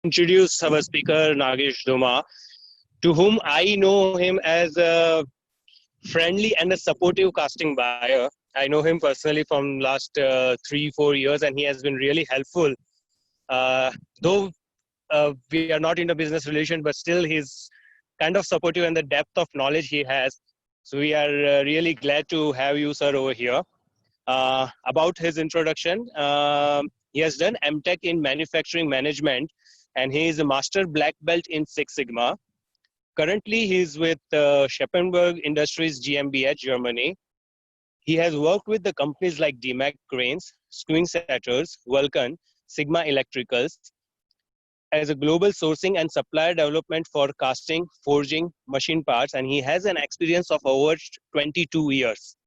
Introduce our speaker Nagesh Doma, to whom I know him as a friendly and a supportive casting buyer. I know him personally from last 3-4 years, and he has been really helpful. Though we are not in a business relation, but still he's kind of supportive and the depth of knowledge he has. So we are really glad to have you, sir, over here. About his introduction, he has done MTech in manufacturing management, and he is a master black belt in Six Sigma. Currently, he is with Scheppenberg Industries GmbH, Germany. He has worked with the companies like DMAC Cranes, Screwing Setters, Vulcan, Sigma Electricals as a global sourcing and supplier development for casting, forging, machine parts, and he has an experience of over 22 years.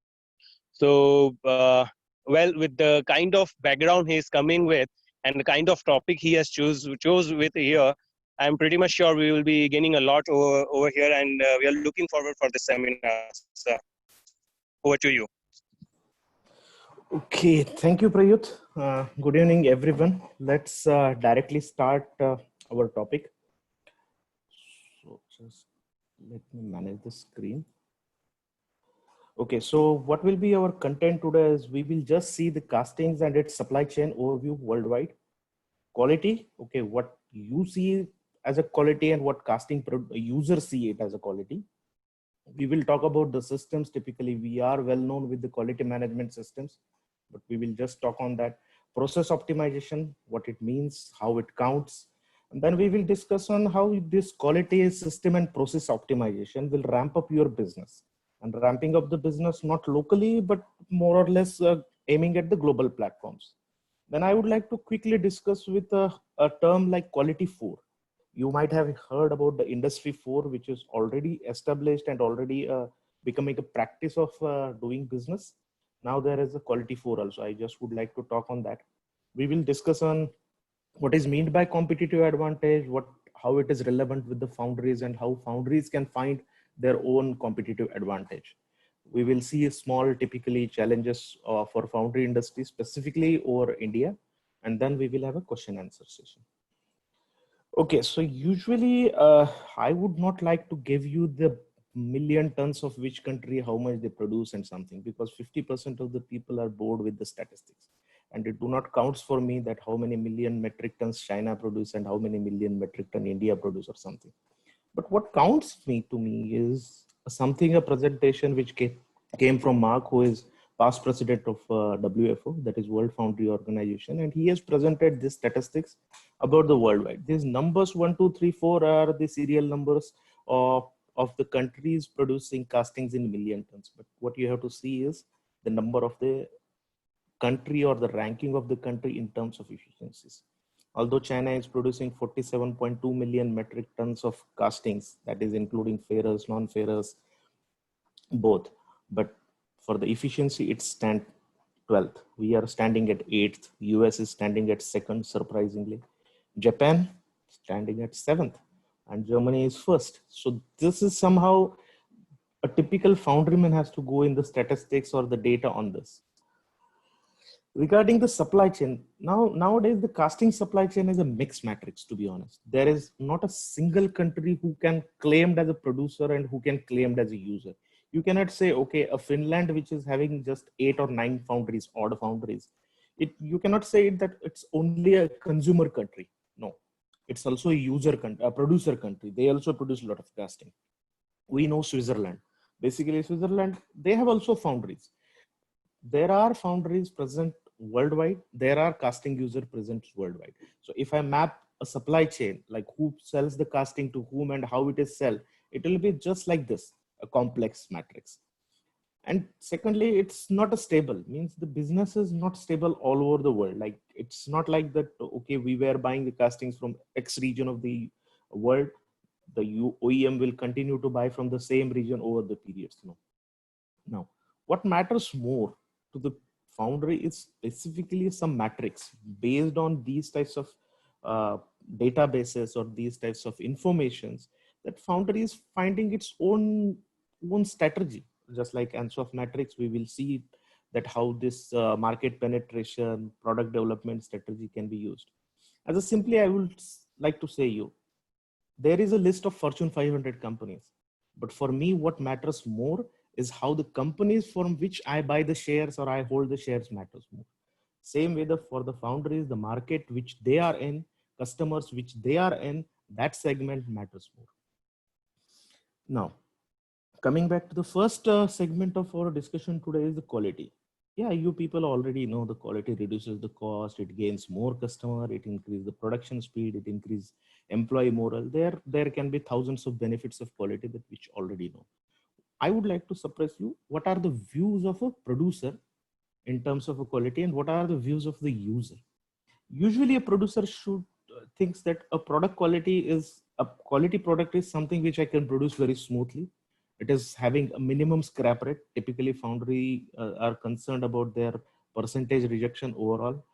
So, well, with the kind of background he is coming with and the kind of topic he has chose with here, I'm pretty much sure we will be gaining a lot over here, and we are looking forward for this seminar. So, over to you. Okay, thank you, Prayut. Good evening, everyone. Let's directly start our topic. So just let me manage the screen. Okay, so what will be our content today is we will just see the castings and its supply chain overview worldwide. Quality, okay, what you see as a quality and what casting users see it as a quality. We will talk about the systems. Typically, we are well known with the quality management systems, but we will just talk on that. Process optimization, what it means, how it counts. And then we will discuss on how this quality system and process optimization will ramp up your business. And ramping up the business, not locally, but more or less aiming at the global platforms. Then I would like to quickly discuss with a term like quality 4. You might have heard about the industry 4, which is already established and already becoming a practice of doing business. Now there is a quality 4 also. I just would like to talk on that. We will discuss on what is meant by competitive advantage, how it is relevant with the foundries, and how foundries can find their own competitive advantage. We will see small typically challenges for foundry industry specifically over India, and then we will have a question answer session. Okay, so usually I would not like to give you the million tons of which country, how much they produce and something, because 50% of the people are bored with the statistics. And it do not counts for me that how many million metric tons China produce and how many million metric ton India produce or something. But what counts to me is something, a presentation which came from Mark, who is past president of WFO, that is World Foundry Organization, and he has presented these statistics about the worldwide. These numbers 1, 2, 3, 4 are the serial numbers of the countries producing castings in million tons. But what you have to see is the number of the country or the ranking of the country in terms of efficiencies. Although China is producing 47.2 million metric tons of castings, that is including ferrous, non-ferrous, both. But for the efficiency, it stands 12th. We are standing at 8th. US is standing at 2nd, surprisingly. Japan standing at 7th. And Germany is 1st. So this is somehow a typical foundryman has to go in the statistics or the data on this. Regarding the supply chain, nowadays the casting supply chain is a mixed matrix, to be honest. There is not a single country who can claimed as a producer and who can claimed as a user. You cannot say, okay, a Finland which is having just 8 or 9 foundries, odd foundries, you cannot say that it's only a consumer country. No, it's also a user country, a producer country. They also produce a lot of casting. We know Switzerland. Basically, Switzerland, they have also foundries. There are foundries present worldwide. There are casting user present worldwide. So if I map a supply chain, like who sells the casting to whom and how it is sold, it will be just like this, a complex matrix. And secondly, it's not a stable, means the business is not stable all over the world. Like it's not like that, okay, we were buying the castings from X region of the world. The OEM will continue to buy from the same region over the periods. No. Now, what matters more to the foundry is specifically some matrix based on these types of databases or these types of informations that foundry is finding its own strategy. Just like Ansoff matrix, we will see that how this market penetration, product development strategy can be used. As a simply, I will like to say you, there is a list of Fortune 500 companies. But for me, what matters more is how the companies from which I buy the shares or I hold the shares matters more. Same way for the foundries, the market which they are in, customers which they are in, that segment matters more. Now, coming back to the first segment of our discussion today is the quality. Yeah, you people already know the quality reduces the cost, it gains more customer, it increases the production speed, it increases employee morale. There can be thousands of benefits of quality that which already know. I would like to suppress you. What are the views of a producer in terms of a quality, and what are the views of the user? Usually, a producer should thinks that a product quality is a quality product is something which I can produce very smoothly. It is having a minimum scrap rate. Typically, foundry are concerned about their percentage rejection overall.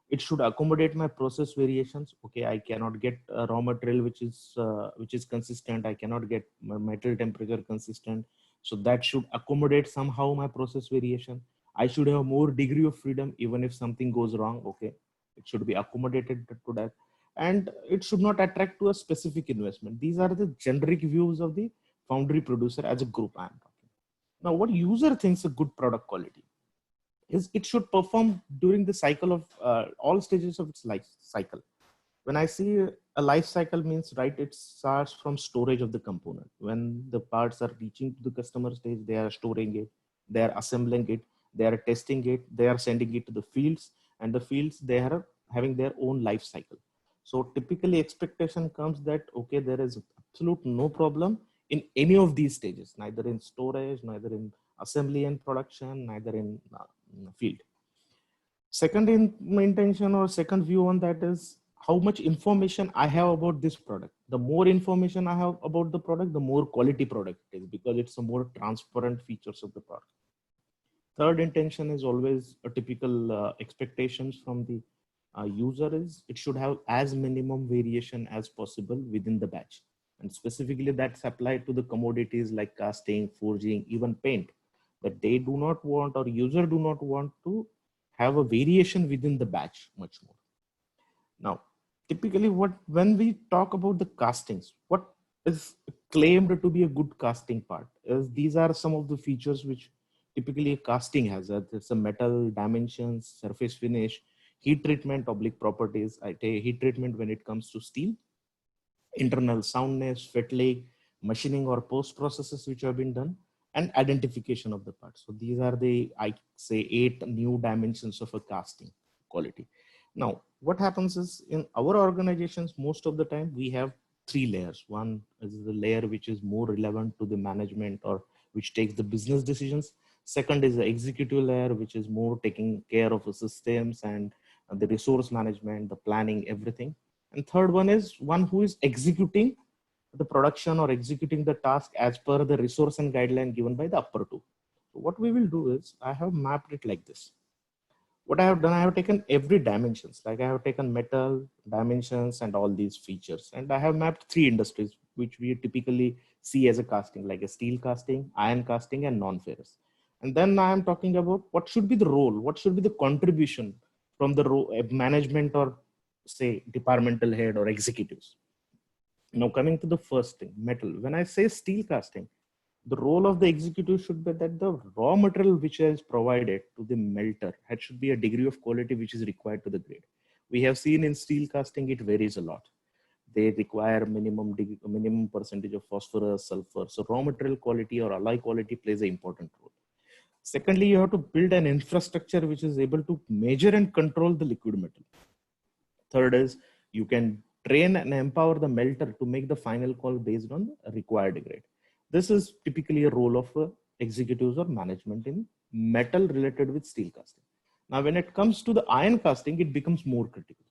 It should accommodate my process variations. Okay, I cannot get a raw material which is consistent. I cannot get my metal temperature consistent. So that should accommodate somehow my process variation. I should have more degree of freedom even if something goes wrong. Okay, it should be accommodated to that, and it should not attract to a specific investment. These are the generic views of the foundry producer as a group. I am talking now. What user thinks a good product quality is, it should perform during the cycle of all stages of its life cycle. When I see a life cycle means, right, it starts from storage of the component. When the parts are reaching to the customer stage, they are storing it, they are assembling it, they are testing it, they are sending it to the fields, and the fields, they are having their own life cycle. So typically expectation comes that, okay, there is absolute no problem in any of these stages, neither in storage, neither in assembly and production, neither in field. Second intention or second view on that is how much information I have about this product. The more information I have about the product, the more quality product it is, because it's a more transparent features of the product. Third intention is always a typical expectations from the user is, it should have as minimum variation as possible within the batch. And specifically that's applied to the commodities like casting, forging, even paint, that they do not want, or user do not want to have a variation within the batch much more. Now, typically when we talk about the castings, what is claimed to be a good casting part is, these are some of the features which typically a casting has. It's a metal dimensions, surface finish, heat treatment, oblique properties. I take heat treatment when it comes to steel, internal soundness, fatigue, machining or post processes which have been done, and identification of the parts. So these are the, I say, 8 new dimensions of a casting quality. Now, what happens is, in our organizations, most of the time we have 3 layers. One is the layer which is more relevant to the management or which takes the business decisions. Second is the executive layer, which is more taking care of the systems and the resource management, the planning, everything. And third one is one who is executing the production or executing the task as per the resource and guideline given by the upper two. So what we will do is, I have mapped it like this. What I have done, I have taken every dimensions, like I have taken metal dimensions and all these features, and I have mapped 3 industries which we typically see as a casting, like a steel casting, iron casting, and non-ferrous. And then I am talking about what should be the role, what should be the contribution from the management or say departmental head or executives. Now coming to the first thing, metal. When I say steel casting, the role of the executive should be that the raw material which is provided to the melter should be a degree of quality which is required to the grade. We have seen in steel casting, it varies a lot. They require minimum percentage of phosphorus, sulfur. So raw material quality or alloy quality plays an important role. Secondly, you have to build an infrastructure which is able to measure and control the liquid metal. Third is, you can train and empower the melter to make the final call based on the required grade. This is typically a role of executives or management in metal related with steel casting. Now, when it comes to the iron casting, it becomes more critical.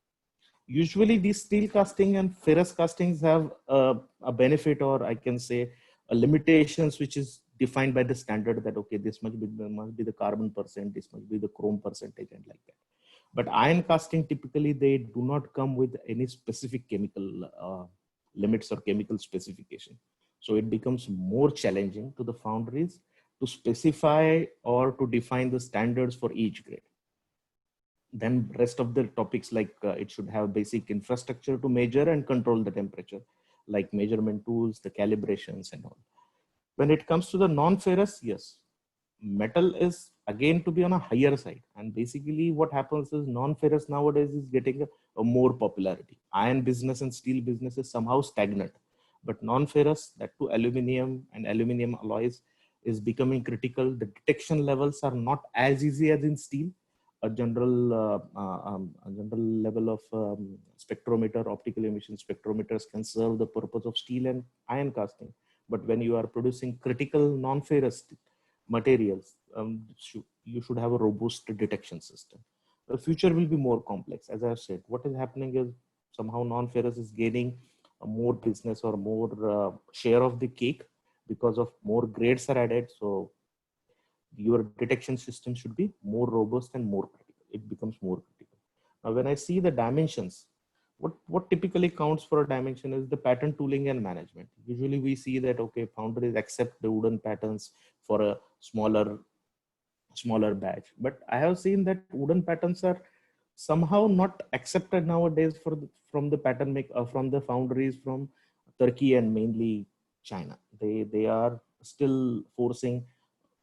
Usually these steel casting and ferrous castings have a benefit, or I can say a limitations, which is defined by the standard that, okay, this must be the carbon percent, this must be the chrome percentage, and like that. But iron casting, typically they do not come with any specific chemical limits or chemical specification. So it becomes more challenging to the foundries to specify or to define the standards for each grade. Then rest of the topics like it should have basic infrastructure to measure and control the temperature, like measurement tools, the calibrations and all. When it comes to the non-ferrous, yes, metal is again to be on a higher side. And basically what happens is non-ferrous nowadays is getting a more popularity. Iron business and steel business is somehow stagnant, but non-ferrous, that to aluminum and aluminum alloys, is becoming critical. The detection levels are not as easy as in steel. A general level of spectrometer, optical emission spectrometers can serve the purpose of steel and iron casting. But when you are producing critical non-ferrous materials, you should have a robust detection system. The future will be more complex. As I've said, what is happening is somehow non-ferrous is gaining a more business or more share of the cake because of more grades are added. So your detection system should be more robust and more critical. It becomes more critical. Now, when I see the dimensions, what typically counts for a dimension is the pattern tooling and management. Usually we see that, okay, foundries accept the wooden patterns for a smaller batch. But I have seen that wooden patterns are somehow not accepted nowadays from the pattern from the foundries from Turkey and mainly China. They are still forcing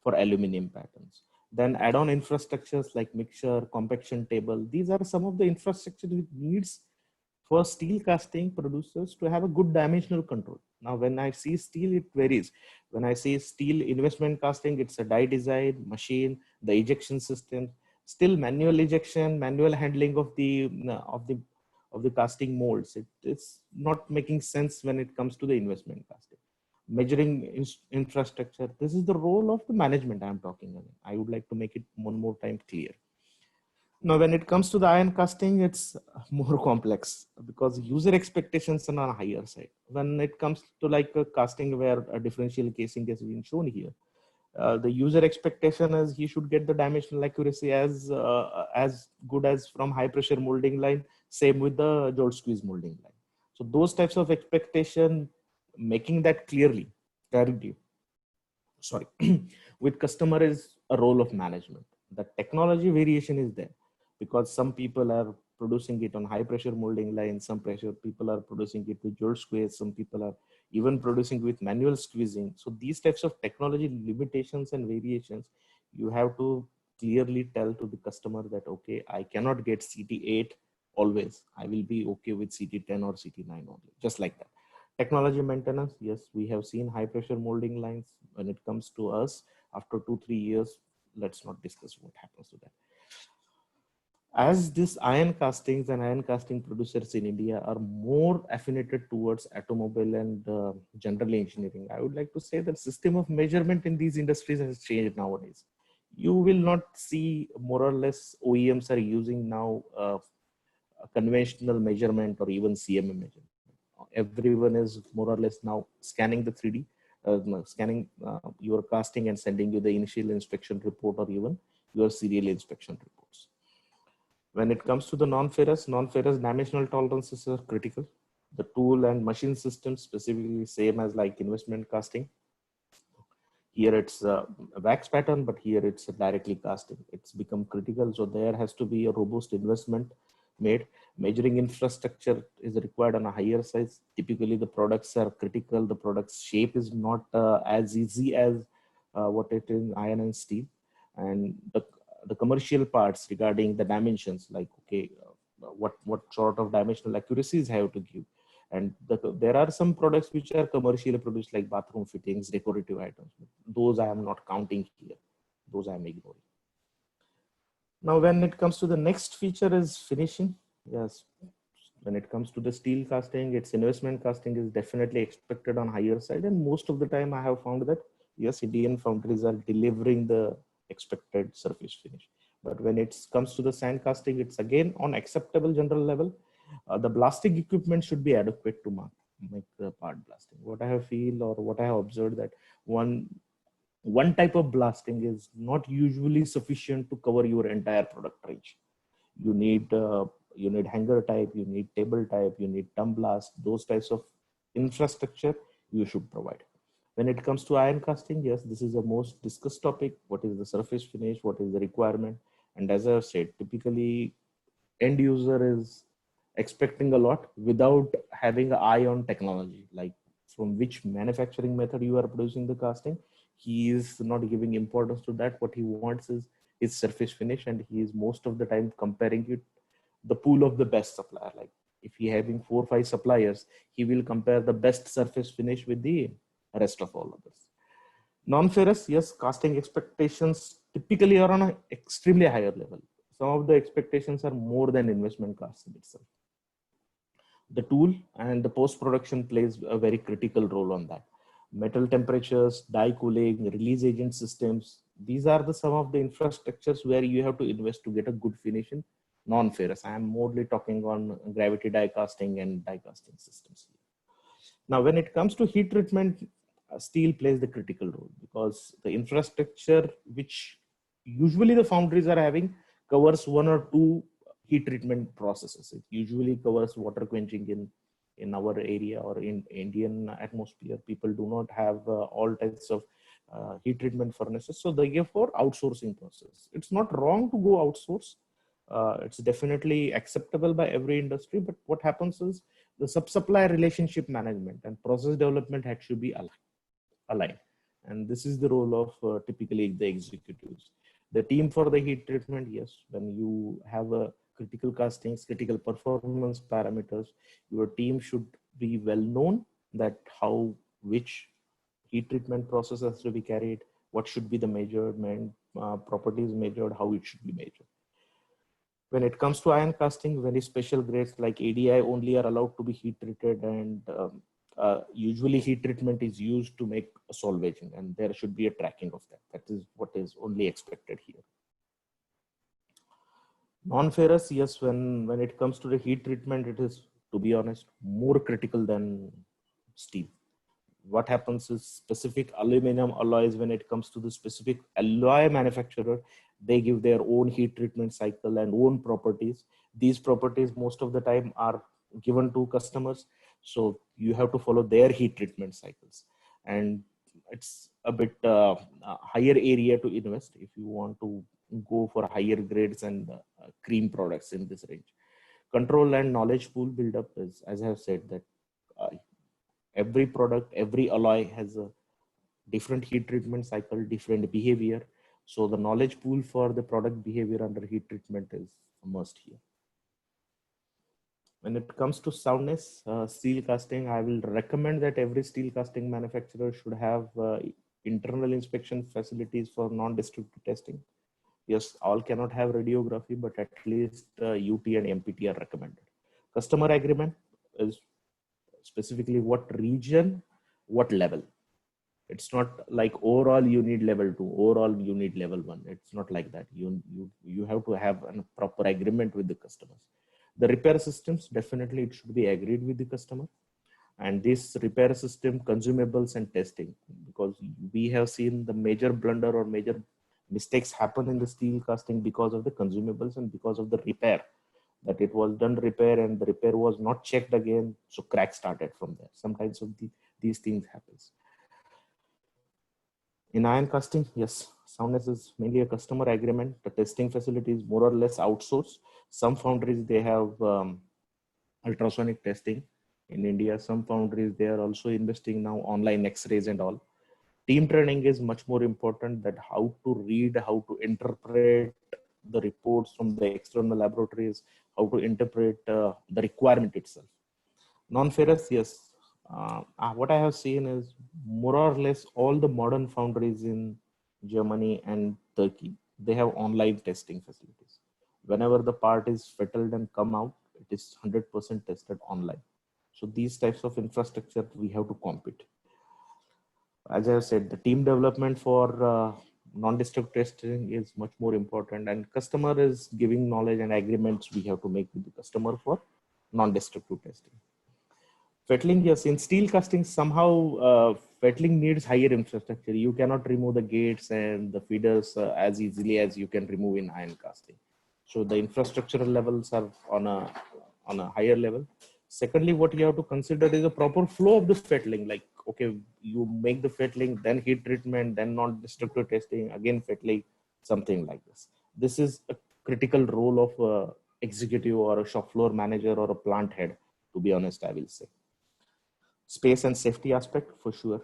for aluminum patterns. Then add-on infrastructures like mixture, compaction table. These are some of the infrastructure which needs for steel casting producers to have a good dimensional control. Now, when I see steel, it varies. When I see steel investment casting, it's a die design, machine, the ejection system, still manual ejection, manual handling of the casting molds. It's not making sense when it comes to the investment casting. Measuring infrastructure. This is the role of the management I'm talking about. I would like to make it one more time clear. Now, when it comes to the iron casting, it's more complex because user expectations are on a higher side. When it comes to like a casting where a differential casing has been shown here, the user expectation is he should get the dimensional accuracy as good as from high pressure molding line. Same with the Joule squeeze molding line. So those types of expectation, making that clarity, sorry, with customer is a role of management. The technology variation is there because some people are producing it on high pressure molding line, some pressure people are producing it with Joule squeeze, some people are even producing with manual squeezing. So these types of technology limitations and variations, you have to clearly tell to the customer that, okay, I cannot get CT8 always. I will be okay with CT10 or CT9 only, just like that. Technology maintenance, yes, we have seen high pressure molding lines. When it comes to us, after 2-3 years, let's not discuss what happens to that. As this iron castings and iron casting producers in India are more affiliated towards automobile and general engineering, I would like to say that system of measurement in these industries has changed nowadays. You will not see more or less OEMs are using now a conventional measurement or even CMM measurement. Everyone is more or less now scanning the 3D, scanning your casting and sending you the initial inspection report or even your serial inspection reports. When it comes to the non-ferrous dimensional tolerances are critical. The tool and machine system specifically same as like investment casting. Here it's a wax pattern, but here it's directly casting. It's become critical. So there has to be a robust investment made. Measuring infrastructure is required on a higher size. Typically the products are critical. The product's shape is not as easy as what it is in iron and steel. And the commercial parts regarding the dimensions, like, okay, what sort of dimensional accuracies I have to give. And there are some products which are commercially produced like bathroom fittings, decorative items. Those I am not counting here. Those I am ignoring. Now, when it comes to the next feature is finishing. Yes, when it comes to the steel casting, its investment casting is definitely expected on higher side. And most of the time I have found that, yes, Indian foundries are delivering the expected surface finish. But when it comes to the sand casting, it's again on acceptable general level. The blasting equipment should be adequate to make the part blasting. What I have feel or what I have observed that one type of blasting is not usually sufficient to cover your entire product range. You need hanger type, you need table type, you need thumb blast. Those types of infrastructure you should provide. When it comes to iron casting, yes, this is the most discussed topic. What is the surface finish? What is the requirement? And as I have said, typically end user is expecting a lot without having an eye on technology, like from which manufacturing method you are producing the casting. He is not giving importance to that. What he wants is his surface finish, and he is most of the time comparing it the pool of the best supplier. Like if he having 4 or 5 suppliers, he will compare the best surface finish with the rest of all others. Non-ferrous, yes, casting expectations typically are on an extremely higher level. Some of the expectations are more than investment casting itself. The tool and the post-production plays a very critical role on that. Metal temperatures, die cooling, release agent systems, these are the some of the infrastructures where you have to invest to get a good finish in non-ferrous. I am mostly talking on gravity die casting and die casting systems. Now, when it comes to heat treatment, steel plays the critical role because the infrastructure which usually the foundries are having covers 1 or 2 heat treatment processes. It usually covers water quenching in our area or in Indian atmosphere. People do not have all types of heat treatment furnaces, so they go for outsourcing process. It's not wrong to go outsource. It's definitely acceptable by every industry, but what happens is the sub-supplier relationship management and process development had to be aligned. And this is the role of typically the executives. The team for the heat treatment, yes, when you have a critical castings, critical performance parameters, your team should be well known that how, which heat treatment process has to be carried, what should be the measurement, properties measured, how it should be measured. When it comes to iron casting, very special grades like ADI only are allowed to be heat treated, and usually heat treatment is used to make a salvaging, and there should be a tracking of that. That is what is only expected here. Non-ferrous, yes, when it comes to the heat treatment, it is, to be honest, more critical than steel. What happens is specific aluminum alloys, when it comes to the specific alloy manufacturer, they give their own heat treatment cycle and own properties. These properties most of the time are given to customers, so you have to follow their heat treatment cycles, and it's a bit higher area to invest if you want to go for higher grades and cream products in this range. Control and knowledge pool buildup is, as I have said, that every product, every alloy has a different heat treatment cycle, different behavior. So the knowledge pool for the product behavior under heat treatment is a must here. When it comes to soundness, steel casting, I will recommend that every steel casting manufacturer should have internal inspection facilities for non-destructive testing. Yes, all cannot have radiography, but at least UT and MPT are recommended. Customer agreement is specifically what region, what level. It's not like overall you need level 2, overall you need level 1. It's not like that. You have to have a proper agreement with the customers. The repair systems, definitely it should be agreed with the customer. And this repair system, consumables and testing, because we have seen the major blunder or major mistakes happen in the steel casting because of the consumables and because of the repair, that it was done repair and the repair was not checked again, so crack started from there. Sometimes of these things happens. In iron casting, yes, soundness is mainly a customer agreement. The testing facility is more or less outsourced. Some foundries, they have ultrasonic testing. In India, some foundries, they are also investing now online x-rays and all. Team training is much more important, that how to read, how to interpret the reports from the external laboratories, how to interpret the requirement itself. Non-ferrous, yes. What I have seen is more or less all the modern foundries in Germany and Turkey, they have online testing facilities. Whenever the part is fettled and come out, it is 100% tested online. So these types of infrastructure we have to compete. As I have said, the team development for non-destructive testing is much more important, and customer is giving knowledge and agreements we have to make with the customer for non-destructive testing. Fettling, yes, in steel casting, somehow fettling needs higher infrastructure. You cannot remove the gates and the feeders as easily as you can remove in iron casting. So the infrastructural levels are on a higher level. Secondly, what you have to consider is the proper flow of the fettling. Like, okay, you make the fettling, then heat treatment, then non-destructive testing, again fettling, something like this. This is a critical role of executive or a shop floor manager or a plant head, to be honest, I will say. Space and safety aspect for sure.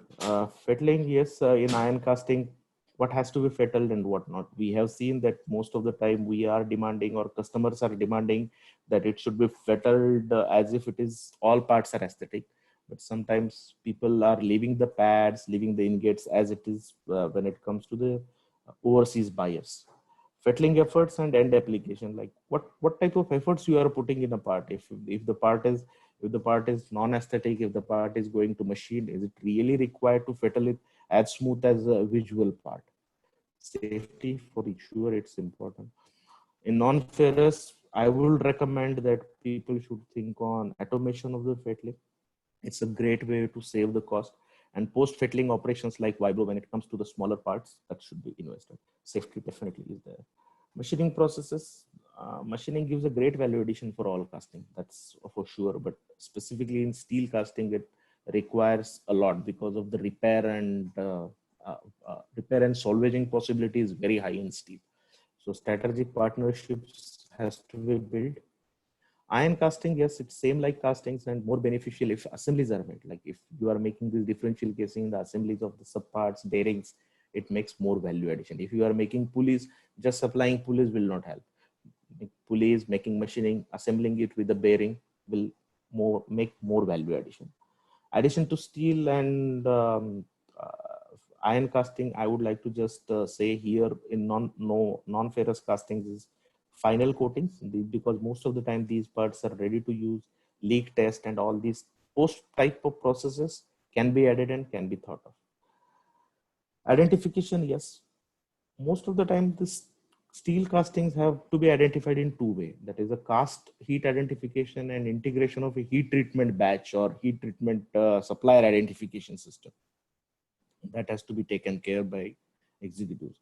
Fettling, yes, in iron casting, what has to be fettled and what not. We have seen that most of the time we are demanding or customers are demanding that it should be fettled as if it is all parts are aesthetic. But sometimes people are leaving the pads, leaving the ingots as it is when it comes to the overseas buyers. Fettling efforts and end application, like what type of efforts you are putting in a part. If the part is, if the part is non-aesthetic, if the part is going to machine, is it really required to fettle it as smooth as a visual part? Safety for sure, it's important. In non-ferrous, I would recommend that people should think on automation of the fettling. It's a great way to save the cost. And post-fettling operations like vibro, when it comes to the smaller parts, that should be invested. Safety definitely is there. Machining processes, machining gives a great value addition for all casting, that's for sure. But specifically in steel casting, it requires a lot because of the repair and salvaging possibility is very high in steel. So strategic partnerships has to be built. Iron casting, yes, it's same like castings and more beneficial if assemblies are made. Like if you are making this differential casing, the assemblies of the subparts, bearings, it makes more value addition. If you are making pulleys, just supplying pulleys will not help. Pulleys, making machining, assembling it with the bearing will make more value addition. Addition to steel and iron casting, I would like to just say here in non-ferrous castings is final coatings, because most of the time these parts are ready to use, leak test and all these post type of processes can be added and can be thought of. Identification, yes, most of the time this steel castings have to be identified in two ways. That is a cast heat identification and integration of a heat treatment batch or heat treatment supplier identification system. That has to be taken care by executives.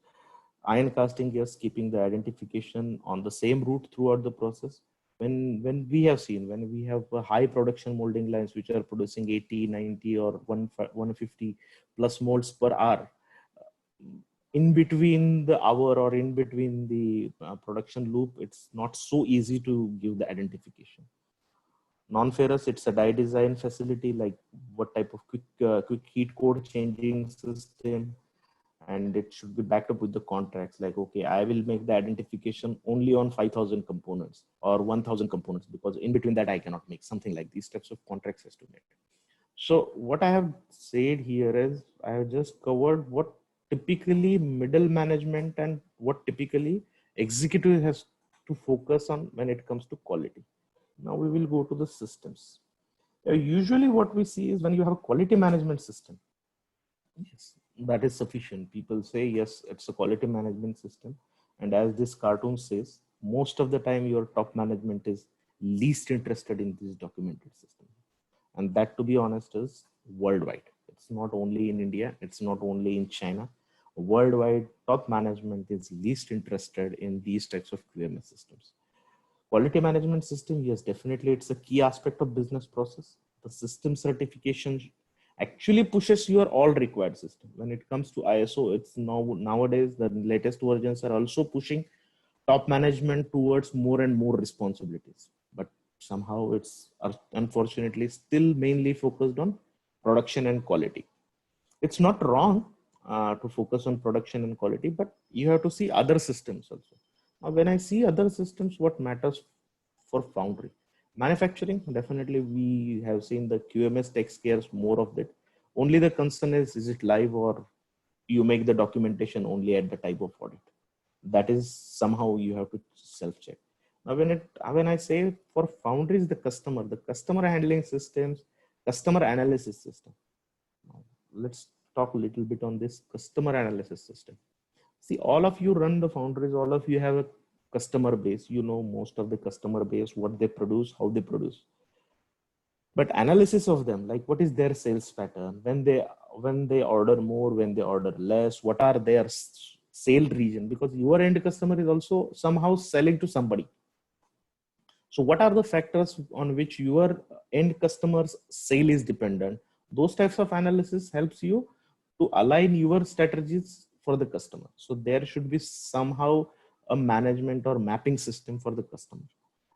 Iron casting, yes, keeping the identification on the same route throughout the process. When we have seen, when we have high production molding lines which are producing 80, 90 or 150 plus molds per hour, in between the hour or in between the production loop, it's not so easy to give the identification. Non-ferrous, it's a die design facility, like what type of quick heat code changing system, and it should be backed up with the contracts. Like, okay, I will make the identification only on 5,000 components or 1,000 components, because in between that I cannot make something like these types of contracts has to make. So what I have said here is I have just covered what typically middle management and what typically executive has to focus on when it comes to quality. Now we will go to the systems. Usually what we see is when you have a quality management system, yes, that is sufficient. People say, yes, it's a quality management system. And as this cartoon says, most of the time your top management is least interested in this documented system. And that, to be honest, is worldwide. It's not only in India, it's not only in China. Worldwide, top management is least interested in these types of QMS systems. Quality management system, yes, definitely it's a key aspect of business process. The system certification actually pushes your all required system. When it comes to ISO, it's nowadays the latest versions are also pushing top management towards more and more responsibilities. But somehow it's unfortunately still mainly focused on production and quality. It's not wrong to focus on production and quality, but you have to see other systems also. Now, when I see other systems, what matters for foundry? Manufacturing, definitely we have seen the QMS takes care more of that. Only the concern is it live or you make the documentation only at the type of audit? That is somehow you have to self-check. Now, when I say for foundries, the customer handling systems, customer analysis system. Now, let's talk a little bit on this customer analysis system. See, all of you run the foundries, all of you have a customer base. You know most of the customer base, what they produce, how they produce. But analysis of them, like what is their sales pattern, when they order more, when they order less, what are their sale region, because your end customer is also somehow selling to somebody. So what are the factors on which your end customer's sale is dependent? Those types of analysis helps you to align your strategies for the customer. So there should be somehow a management or mapping system for the customer.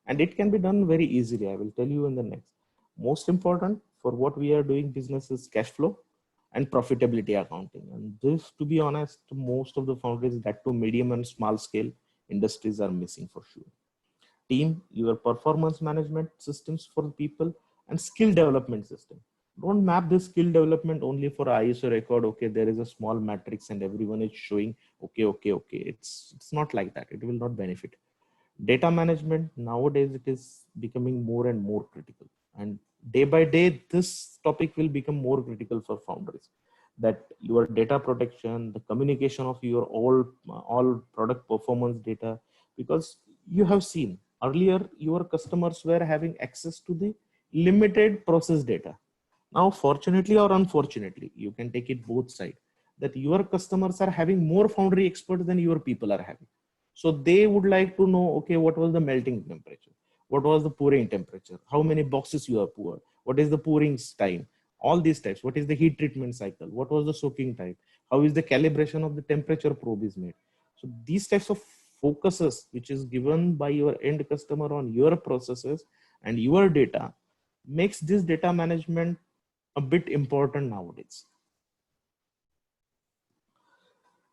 And it can be done very easily. I will tell you in the next. Most important for what we are doing business is cash flow and profitability accounting. And this, to be honest, most of the foundries that to medium and small scale industries are missing for sure. Team, your performance management systems for people, and skill development system. Don't map the skill development only for ISO record. Okay, there is a small matrix and everyone is showing okay. It's not like that. It will not benefit. Data management nowadays it is becoming more and more critical, and day by day this topic will become more critical for founders, that your data protection, the communication of your all product performance data, because you have seen earlier your customers were having access to the limited process data. Now fortunately or unfortunately, you can take it both sides, that your customers are having more foundry experts than your people are having. So they would like to know, okay, what was the melting temperature? What was the pouring temperature? How many boxes you have poured? What is the pouring time? All these types. What is the heat treatment cycle? What was the soaking time? How is the calibration of the temperature probe is made? So these types of focuses, which is given by your end customer on your processes and your data, makes this data management a bit important nowadays.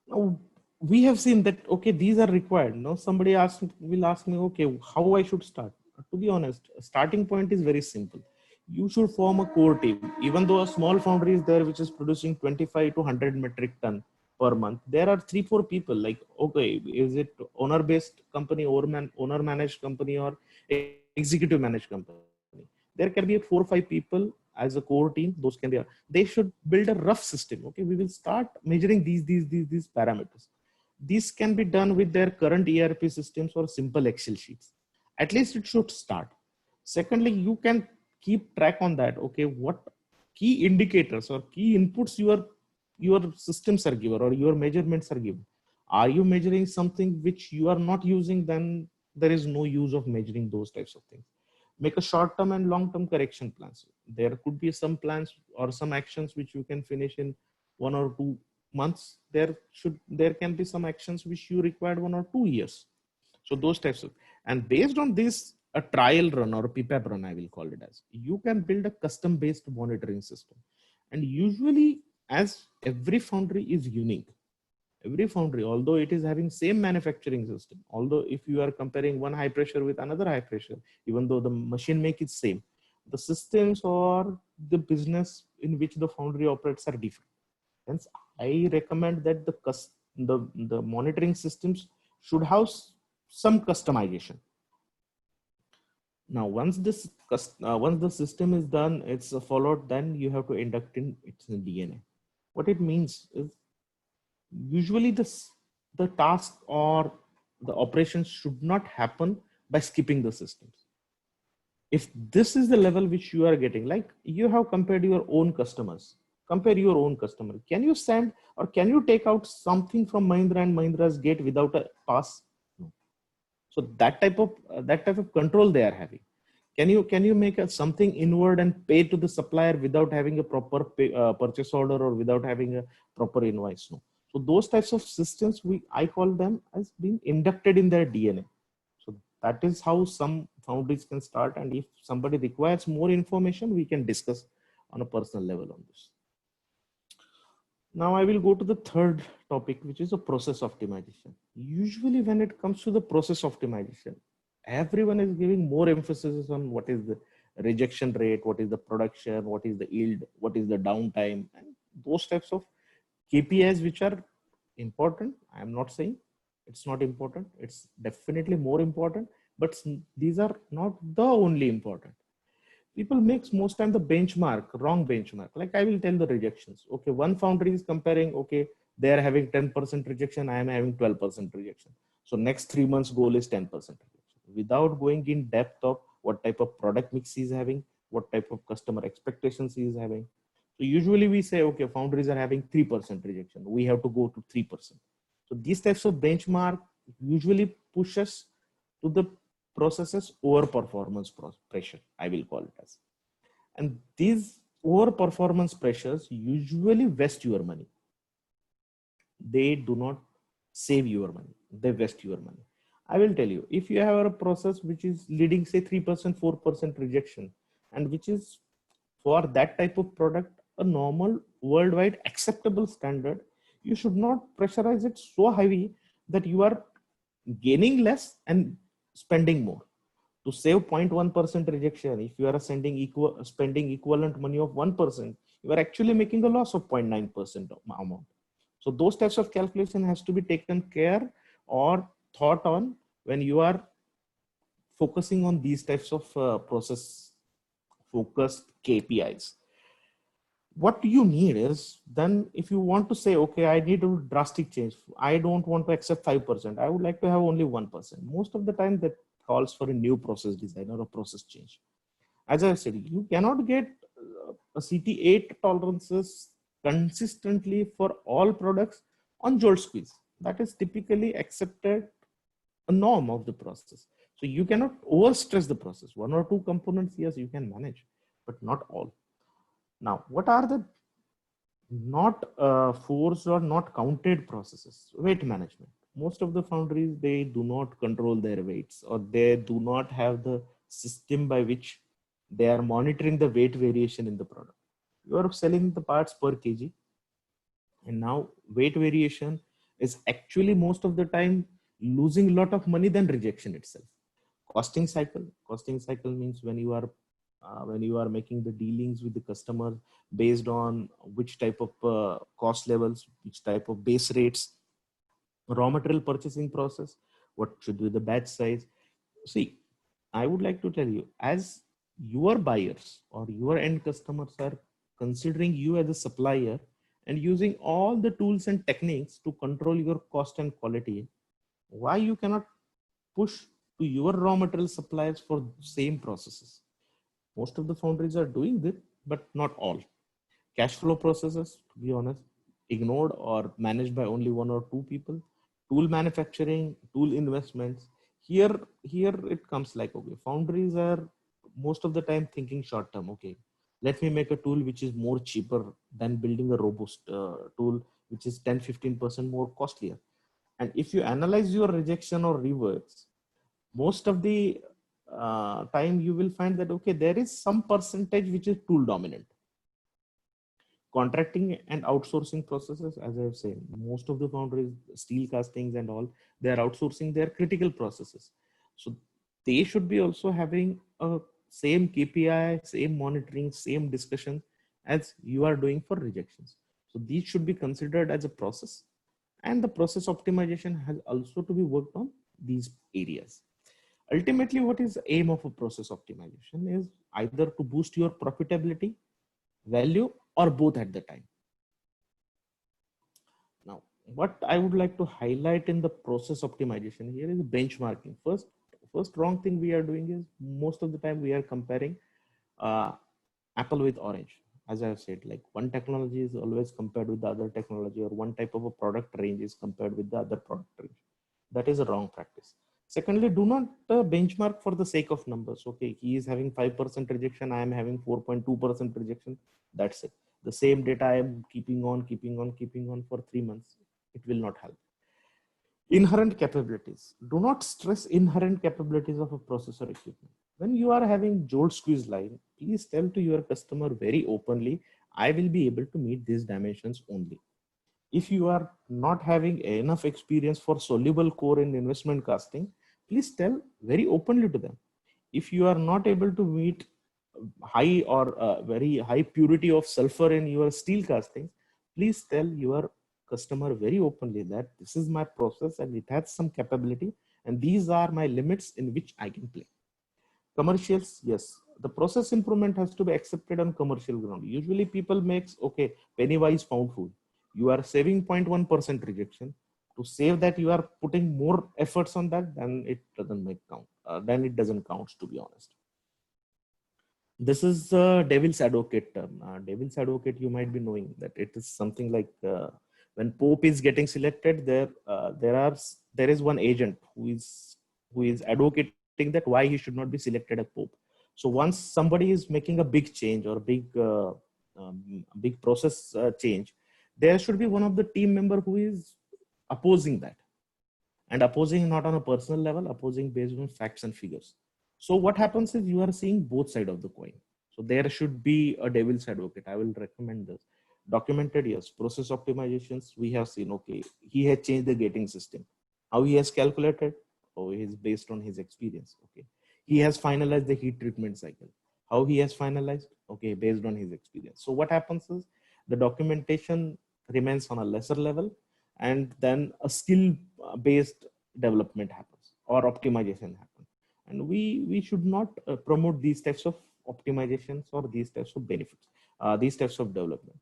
Now, we have seen that, okay, these are required. Now, somebody will ask me, okay, how I should start? To be honest, starting point is very simple. You should form a core team. Even though a small foundry is there, which is producing 25 to 100 metric ton per month, there are 3, 4 people. Like, okay, is it owner-based company, or owner-managed company, or executive managed company? There can be 4, 5 people as a core team. Those can be. They should build a rough system. Okay, we will start measuring these parameters. These can be done with their current ERP systems or simple Excel sheets. At least it should start. Secondly, you can keep track on that. Okay, what key indicators or key inputs your systems are given or your measurements are given. Are you measuring something which you are not using? Then there is no use of measuring those types of things. Make a short-term and long-term correction plans. There could be some plans or some actions which you can finish in 1 or 2 months. There can be some actions which you required 1 or 2 years. So those types of, and based on this, a trial run or a PPAP run, I will call it as, you can build a custom-based monitoring system. And usually, as every foundry is unique, every foundry, although it is having same manufacturing system, although if you are comparing one high pressure with another high pressure, even though the machine make is same, the systems or the business in which the foundry operates are different. Hence, I recommend that the monitoring systems should have some customization. Now, once the system is done, it's followed, then you have to induct in its DNA. What it means is, usually the task or the operations should not happen by skipping the systems. If this is the level which you are getting, like you have compared your own customers, compare your own customer. Can you send or can you take out something from Mahindra and Mahindra's gate without a pass? No. So that type of control they are having. Can you make something inward and pay to the supplier without having a proper purchase order or without having a proper invoice? No. So those types of systems, I call them as being inducted in their DNA. So that is how some foundries can start. And if somebody requires more information, we can discuss on a personal level on this. Now I will go to the third topic, which is a process optimization. Usually when it comes to the process optimization, everyone is giving more emphasis on what is the rejection rate, what is the production, what is the yield, what is the downtime, and those types of KPIs, which are important. I'm not saying it's not important. It's definitely more important, but these are not the only important. People makes most time the wrong benchmark. Like I will tell the rejections. Okay, one foundry is comparing, okay, they are having 10% rejection, I am having 12% rejection. So next 3 months goal is 10% rejection, without going in depth of what type of product mix he is having, what type of customer expectations he is having. So usually we say, okay, foundries are having 3% rejection, we have to go to 3%. So these types of benchmark usually push us to the processes over performance pressure, I will call it as. And these over performance pressures usually waste your money. They do not save your money, they waste your money. I will tell you, if you have a process which is leading, say 3%, 4% rejection, and which is for that type of product, a normal worldwide acceptable standard, you should not pressurize it so heavy that you are gaining less and spending more. To save 0.1% rejection, if you are spending equivalent money of 1%, you are actually making a loss of 0.9% amount. So those types of calculation has to be taken care or thought on when you are focusing on these types of process focused KPIs. What you need is, then if you want to say, okay, I need a drastic change, I don't want to accept 5%, I would like to have only 1%. Most of the time that calls for a new process design or a process change. As I said, you cannot get a CT8 tolerances consistently for all products on jolt squeeze. That is typically accepted a norm of the process. So you cannot overstress the process. One or two components, yes, you can manage, but not all. Now, what are the not forced or not counted processes? Weight management. Most of the foundries, they do not control their weights, or they do not have the system by which they are monitoring the weight variation in the product. You are selling the parts per kg, and now weight variation is actually most of the time losing a lot of money than rejection itself. Costing cycle means when you are making the dealings with the customer based on which type of cost levels, which type of base rates, raw material purchasing process, what should be the batch size. See, I would like to tell you, as your buyers or your end customers are considering you as a supplier and using all the tools and techniques to control your cost and quality, why you cannot push to your raw material suppliers for same processes? Most of the foundries are doing this, but not all. Cash flow processes, to be honest, ignored or managed by only one or two people. Tool manufacturing, tool investments. Here it comes like, okay, foundries are most of the time thinking short term. Okay, let me make a tool which is more cheaper than building a robust tool which is 10-15% more costlier. And if you analyze your rejection or reworks, most of the time you will find that, okay, there is some percentage which is tool dominant. Contracting and outsourcing processes, as I've said, most of the foundries, steel castings and all, they are outsourcing their critical processes. So they should be also having a same KPI, same monitoring, same discussion as you are doing for rejections. So these should be considered as a process, and the process optimization has also to be worked on these areas. Ultimately, what is the aim of a process optimization is either to boost your profitability, value, or both at the time. Now, what I would like to highlight in the process optimization here is benchmarking. First wrong thing we are doing is most of the time we are comparing apple with orange. As I have said, like one technology is always compared with the other technology, or one type of a product range is compared with the other product range. That is a wrong practice. Secondly, do not benchmark for the sake of numbers. Okay, he is having 5% rejection, I am having 4.2% rejection. That's it. The same data I am keeping on for 3 months. It will not help. Inherent capabilities. Do not stress inherent capabilities of a processor equipment. When you are having jolt squeeze line, please tell to your customer very openly, I will be able to meet these dimensions only. If you are not having enough experience for soluble core in investment casting, please tell very openly to them. If you are not able to meet high or very high purity of sulfur in your steel casting, please tell your customer very openly that this is my process and it has some capability, and these are my limits in which I can play. Commercials, yes, the process improvement has to be accepted on commercial ground. Usually people makes, okay, penny wise pound fool. You are saving 0.1% rejection. To save that, you are putting more efforts on that, then it doesn't make count. Then it doesn't count, to be honest. This is devil's advocate term. Devil's advocate, you might be knowing that it is something like when Pope is getting selected, there is one agent who is advocating that why he should not be selected as Pope. So once somebody is making a big change or big process change, there should be one of the team member who is opposing that. and opposing not on a personal level, opposing based on facts and figures. So what happens is you are seeing both sides of the coin. So there should be a devil's advocate. I will recommend this. Documented, yes. Process optimizations, we have seen, okay, he has changed the gating system. How he has calculated? Oh, it is based on his experience. Okay. He has finalized the heat treatment cycle. How he has finalized? Okay, based on his experience. So what happens is the documentation remains on a lesser level, and then a skill based development happens or optimization happens. And we should not promote these types of optimizations or these types of benefits, these types of development.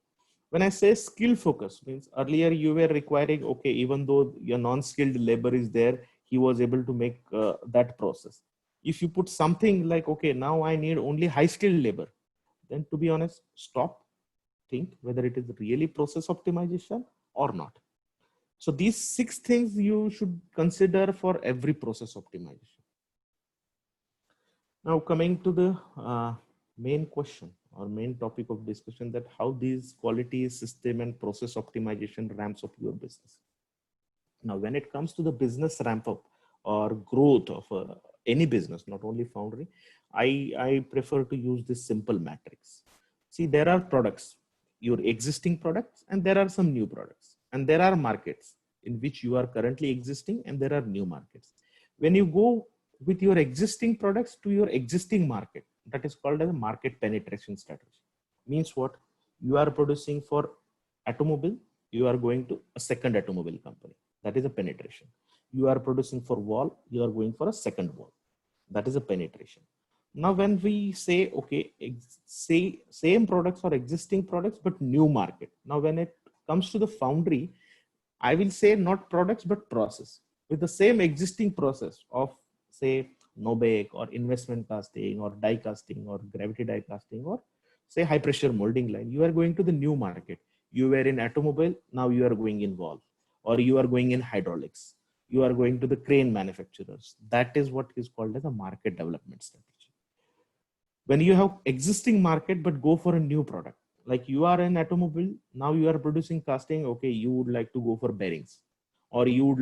When I say skill focus, means earlier you were requiring, okay, even though your non-skilled labor is there, he was able to make that process. If you put something like, okay, now I need only high skilled labor, then to be honest, stop, think whether it is really process optimization or not. So these 6 things you should consider for every process optimization. Now coming to the main question or main topic of discussion, that how these quality system and process optimization ramps up your business. Now, when it comes to the business ramp up or growth of any business, not only Foundry, I prefer to use this simple matrix. See, there are products, your existing products, and there are some new products, and there are markets in which you are currently existing, and there are new markets. When you go with your existing products to your existing market, that is called as a market penetration strategy. Means what? You are producing for automobile, you are going to a second automobile company. That is a penetration. You are producing for wall, you are going for a second wall. That is a penetration. Now, when we say, okay, say same products or existing products, but new market. Now, when it comes to the Foundry, I will say not products, but process. With the same existing process of, say, no-bake or investment casting or die casting or gravity die casting or say high pressure molding line, you are going to the new market. You were in automobile, now you are going in valve, or you are going in hydraulics. You are going to the crane manufacturers. That is what is called as a market development strategy. When you have existing market but go for a new product, like you are in automobile, now you are producing casting, okay, you would like to go for bearings, or you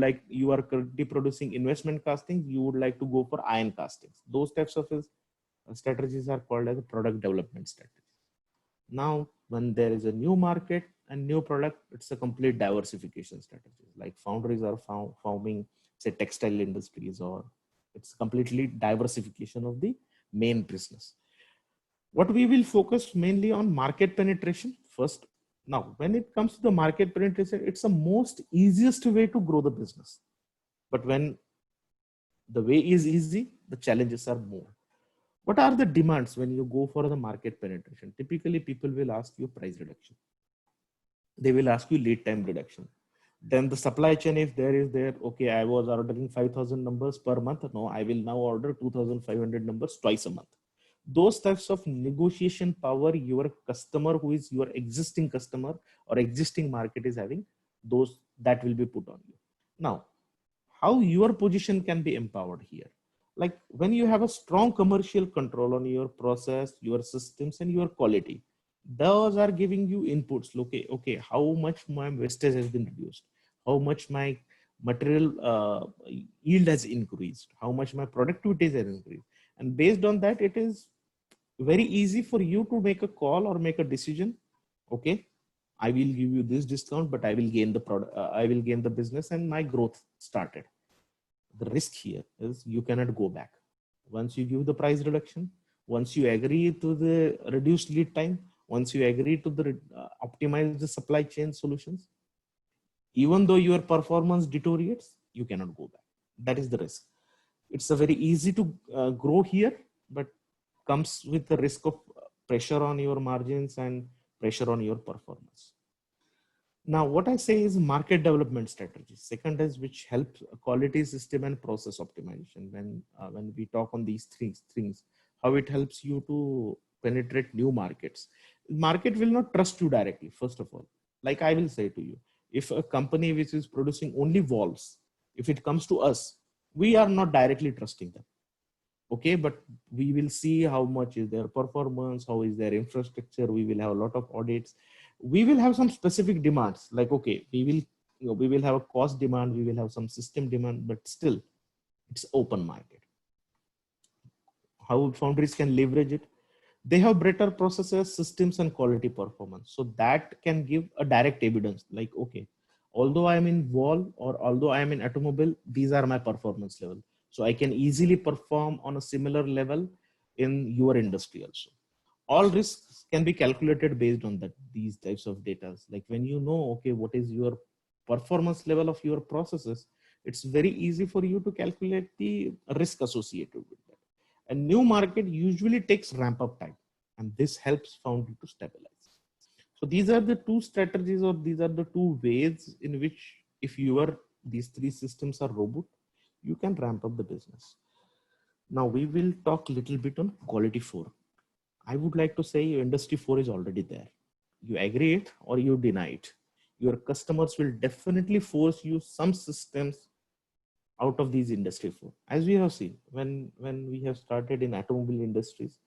are currently producing investment casting, you would like to go for iron castings. Those types of strategies are called as a product development strategy. Now when there is a new market and new product, it's a complete diversification strategy. Like foundries are forming, say, textile industries, or it's completely diversification of the main business. What we will focus mainly on market penetration first. Now, when it comes to the market penetration, it's the most easiest way to grow the business. But when the way is easy, the challenges are more. What are the demands when you go for the market penetration? Typically, people will ask you price reduction. They will ask you lead time reduction. Then the supply chain, if there is there, okay, I was ordering 5,000 numbers per month. No, I will now order 2,500 numbers twice a month. Those types of negotiation power your customer, who is your existing customer or existing market, is having, those that will be put on you. Now, how your position can be empowered here? Like when you have a strong commercial control on your process, your systems, and your quality, those are giving you inputs. Okay, how much my wastage has been reduced, how much my material yield has increased, how much my productivity has increased, and based on that, it is very easy for you to make a call or make a decision. Okay, I will give you this discount, but I will gain the product, I will gain the business, and my growth started. The risk here is you cannot go back. Once you give the price reduction, once you agree to the reduced lead time, once you agree to the optimize the supply chain solutions, even though your performance deteriorates, you cannot go back. That is the risk. It's a very easy to grow here, but comes with the risk of pressure on your margins and pressure on your performance. Now, what I say is market development strategy. Second is which helps quality system and process optimization. When we talk on these three things, how it helps you to penetrate new markets. Market will not trust you directly. First of all, like I will say to you, if a company which is producing only valves, if it comes to us, we are not directly trusting them. Okay, but we will see how much is their performance, how is their infrastructure. We will have a lot of audits. We will have some specific demands, like, okay, we will we will have a cost demand, we will have some system demand, but still it's open market. How foundries can leverage it? They have better processes, systems, and quality performance. So that can give a direct evidence like, okay, although I am in wall or although I am in automobile, these are my performance level. So I can easily perform on a similar level in your industry also. All risks can be calculated based on that, these types of data. Like when you know, okay, what is your performance level of your processes, it's very easy for you to calculate the risk associated with that. A new market usually takes ramp up time, and this helps foundry to stabilize. So these are the two strategies, or these are the two ways in which, if these three systems are robust, you can ramp up the business. Now we will talk a little bit on quality 4. I would like to say industry 4 is already there. You agree it or you deny it. Your customers will definitely force you some systems out of these industry 4. As we have seen, when we have started in automobile industries,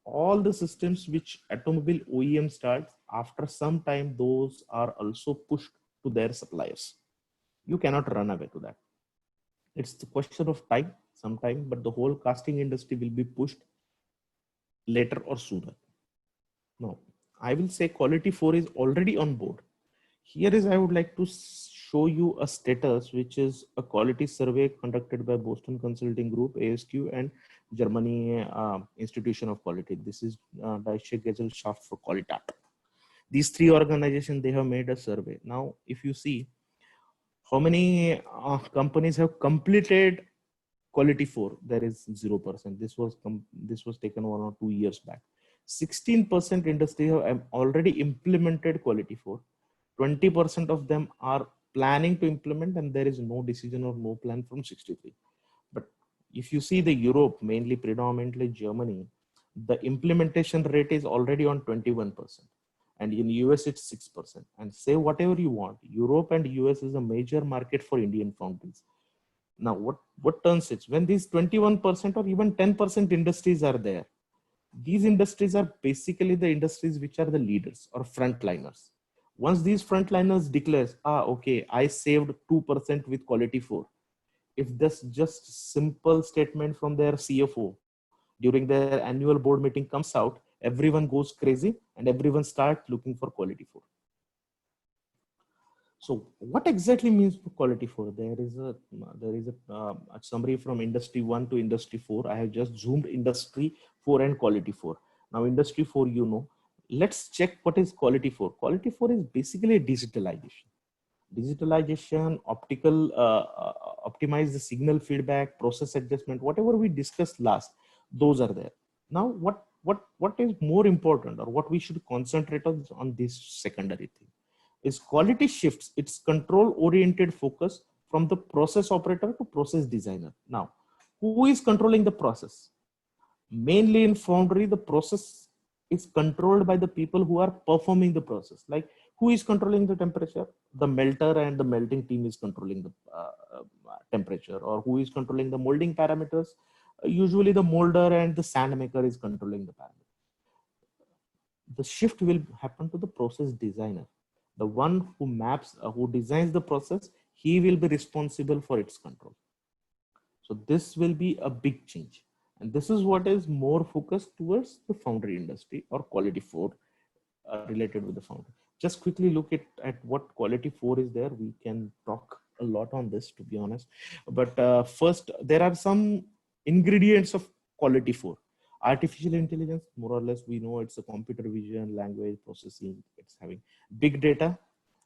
all the systems which automobile OEM starts, after some time, those are also pushed to their suppliers. You cannot run away to that. It's the question of time, sometime, but the whole casting industry will be pushed later or sooner. Now, I will say quality 4 is already on board. Here is, I would like to show you a status, which is a quality survey conducted by Boston Consulting Group, ASQ, and Germany Institution of Quality. This is Deutsche Gesellschaft für Qualität. These three organizations, they have made a survey. Now, if you see how many companies have completed quality 4, there is 0%. This was taken 1 or 2 years back. 16% industry have already implemented quality 4. 20% of them are planning to implement, and there is no decision or no plan from 63. But if you see the Europe, mainly predominantly Germany, the implementation rate is already on 21%. And in US, it's 6%. And say whatever you want, Europe and US is a major market for Indian foundries. Now, what turns it? When these 21% or even 10% industries are there, these industries are basically the industries which are the leaders or frontliners. Once these frontliners declares, okay, I saved 2% with quality 4. If this just simple statement from their CFO during their annual board meeting comes out, everyone goes crazy and everyone starts looking for quality 4. So what exactly means quality 4? There is a summary from industry 1 to industry 4. I have just zoomed industry 4 and quality 4. Now industry 4, you know, let's check what is quality 4. Quality 4 is basically digitalization. Digitalization, optimize the signal feedback, process adjustment, whatever we discussed last, those are there. Now, what is more important, or what we should concentrate on this secondary thing, is quality shifts its control oriented focus from the process operator to process designer. Now, who is controlling the process? Mainly in foundry, the process is controlled by the people who are performing the process. Like, who is controlling the temperature? The melter and the melting team is controlling the temperature. Or who is controlling the molding parameters? Usually the molder and the sand maker is controlling the parameters. The shift will happen to the process designer. The one who maps, who designs the process, he will be responsible for its control. So this will be a big change. And this is what is more focused towards the foundry industry, or quality 4 related with the foundry. Just quickly look at what quality 4 is there. We can talk a lot on this, to be honest. But first, there are some ingredients of quality 4. Artificial intelligence, more or less, we know it's a computer vision, language processing, it's having big data.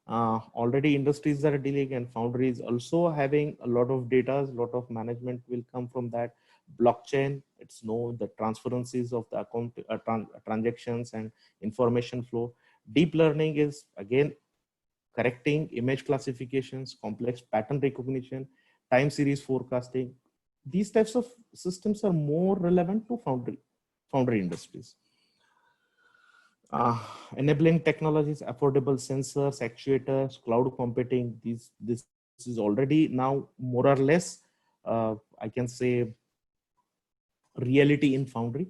Already industries are dealing, and foundries also having a lot of data, a lot of management will come from that. Blockchain, it's know the transparencies of the account transactions and information flow. Deep learning is again correcting image classifications, complex pattern recognition, time series forecasting. These types of systems are more relevant to foundry industries. Enabling technologies, affordable sensors, actuators, cloud computing. This is already now more or less, I can say, reality in foundry.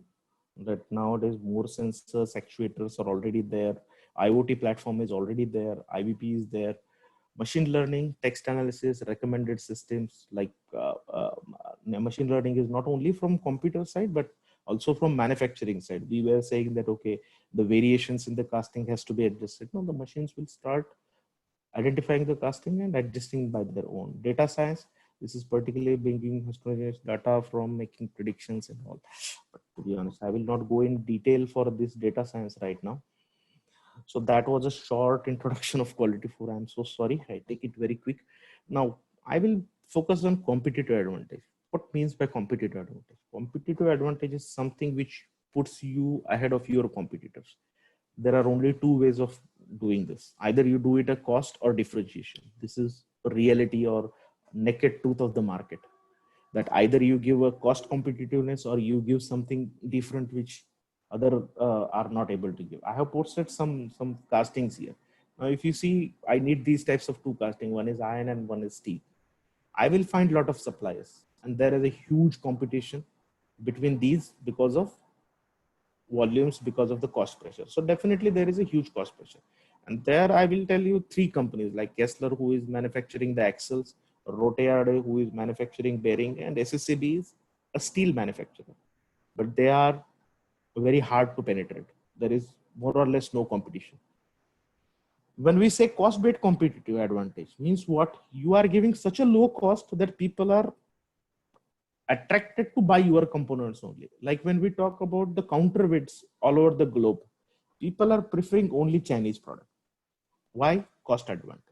That nowadays more sensors, actuators are already there. IoT platform is already there. IVP is there. Machine learning, text analysis, recommended systems like machine learning is not only from computer side, but also from manufacturing side. We were saying that, okay, the variations in the casting has to be adjusted. No, the machines will start identifying the casting and adjusting by their own. Data science, this is particularly bringing historical data from making predictions and all. But to be honest, I will not go in detail for this data science right now. So that was a short introduction of quality 4. I'm so sorry. I take it very quick. Now I will focus on competitive advantage. What means by competitive advantage? Competitive advantage is something which puts you ahead of your competitors. There are only two ways of doing this. Either you do it at cost or differentiation. This is reality or naked truth of the market, that either you give a cost competitiveness or you give something different which other are not able to give. I have posted some castings here. Now if you see, I need these types of two casting, one is iron and one is steel. I will find a lot of suppliers and there is a huge competition between these because of volumes, because of the cost pressure. So definitely there is a huge cost pressure. And there I will tell you three companies like Kessler, who is manufacturing the axles, Rotayard, who is manufacturing bearing, and SSAB is a steel manufacturer. But they are very hard to penetrate. There is more or less no competition. When we say cost-based competitive advantage, means what? You are giving such a low cost that people are attracted to buy your components only. Like when we talk about the counterweights all over the globe, people are preferring only Chinese product. Why? Cost advantage.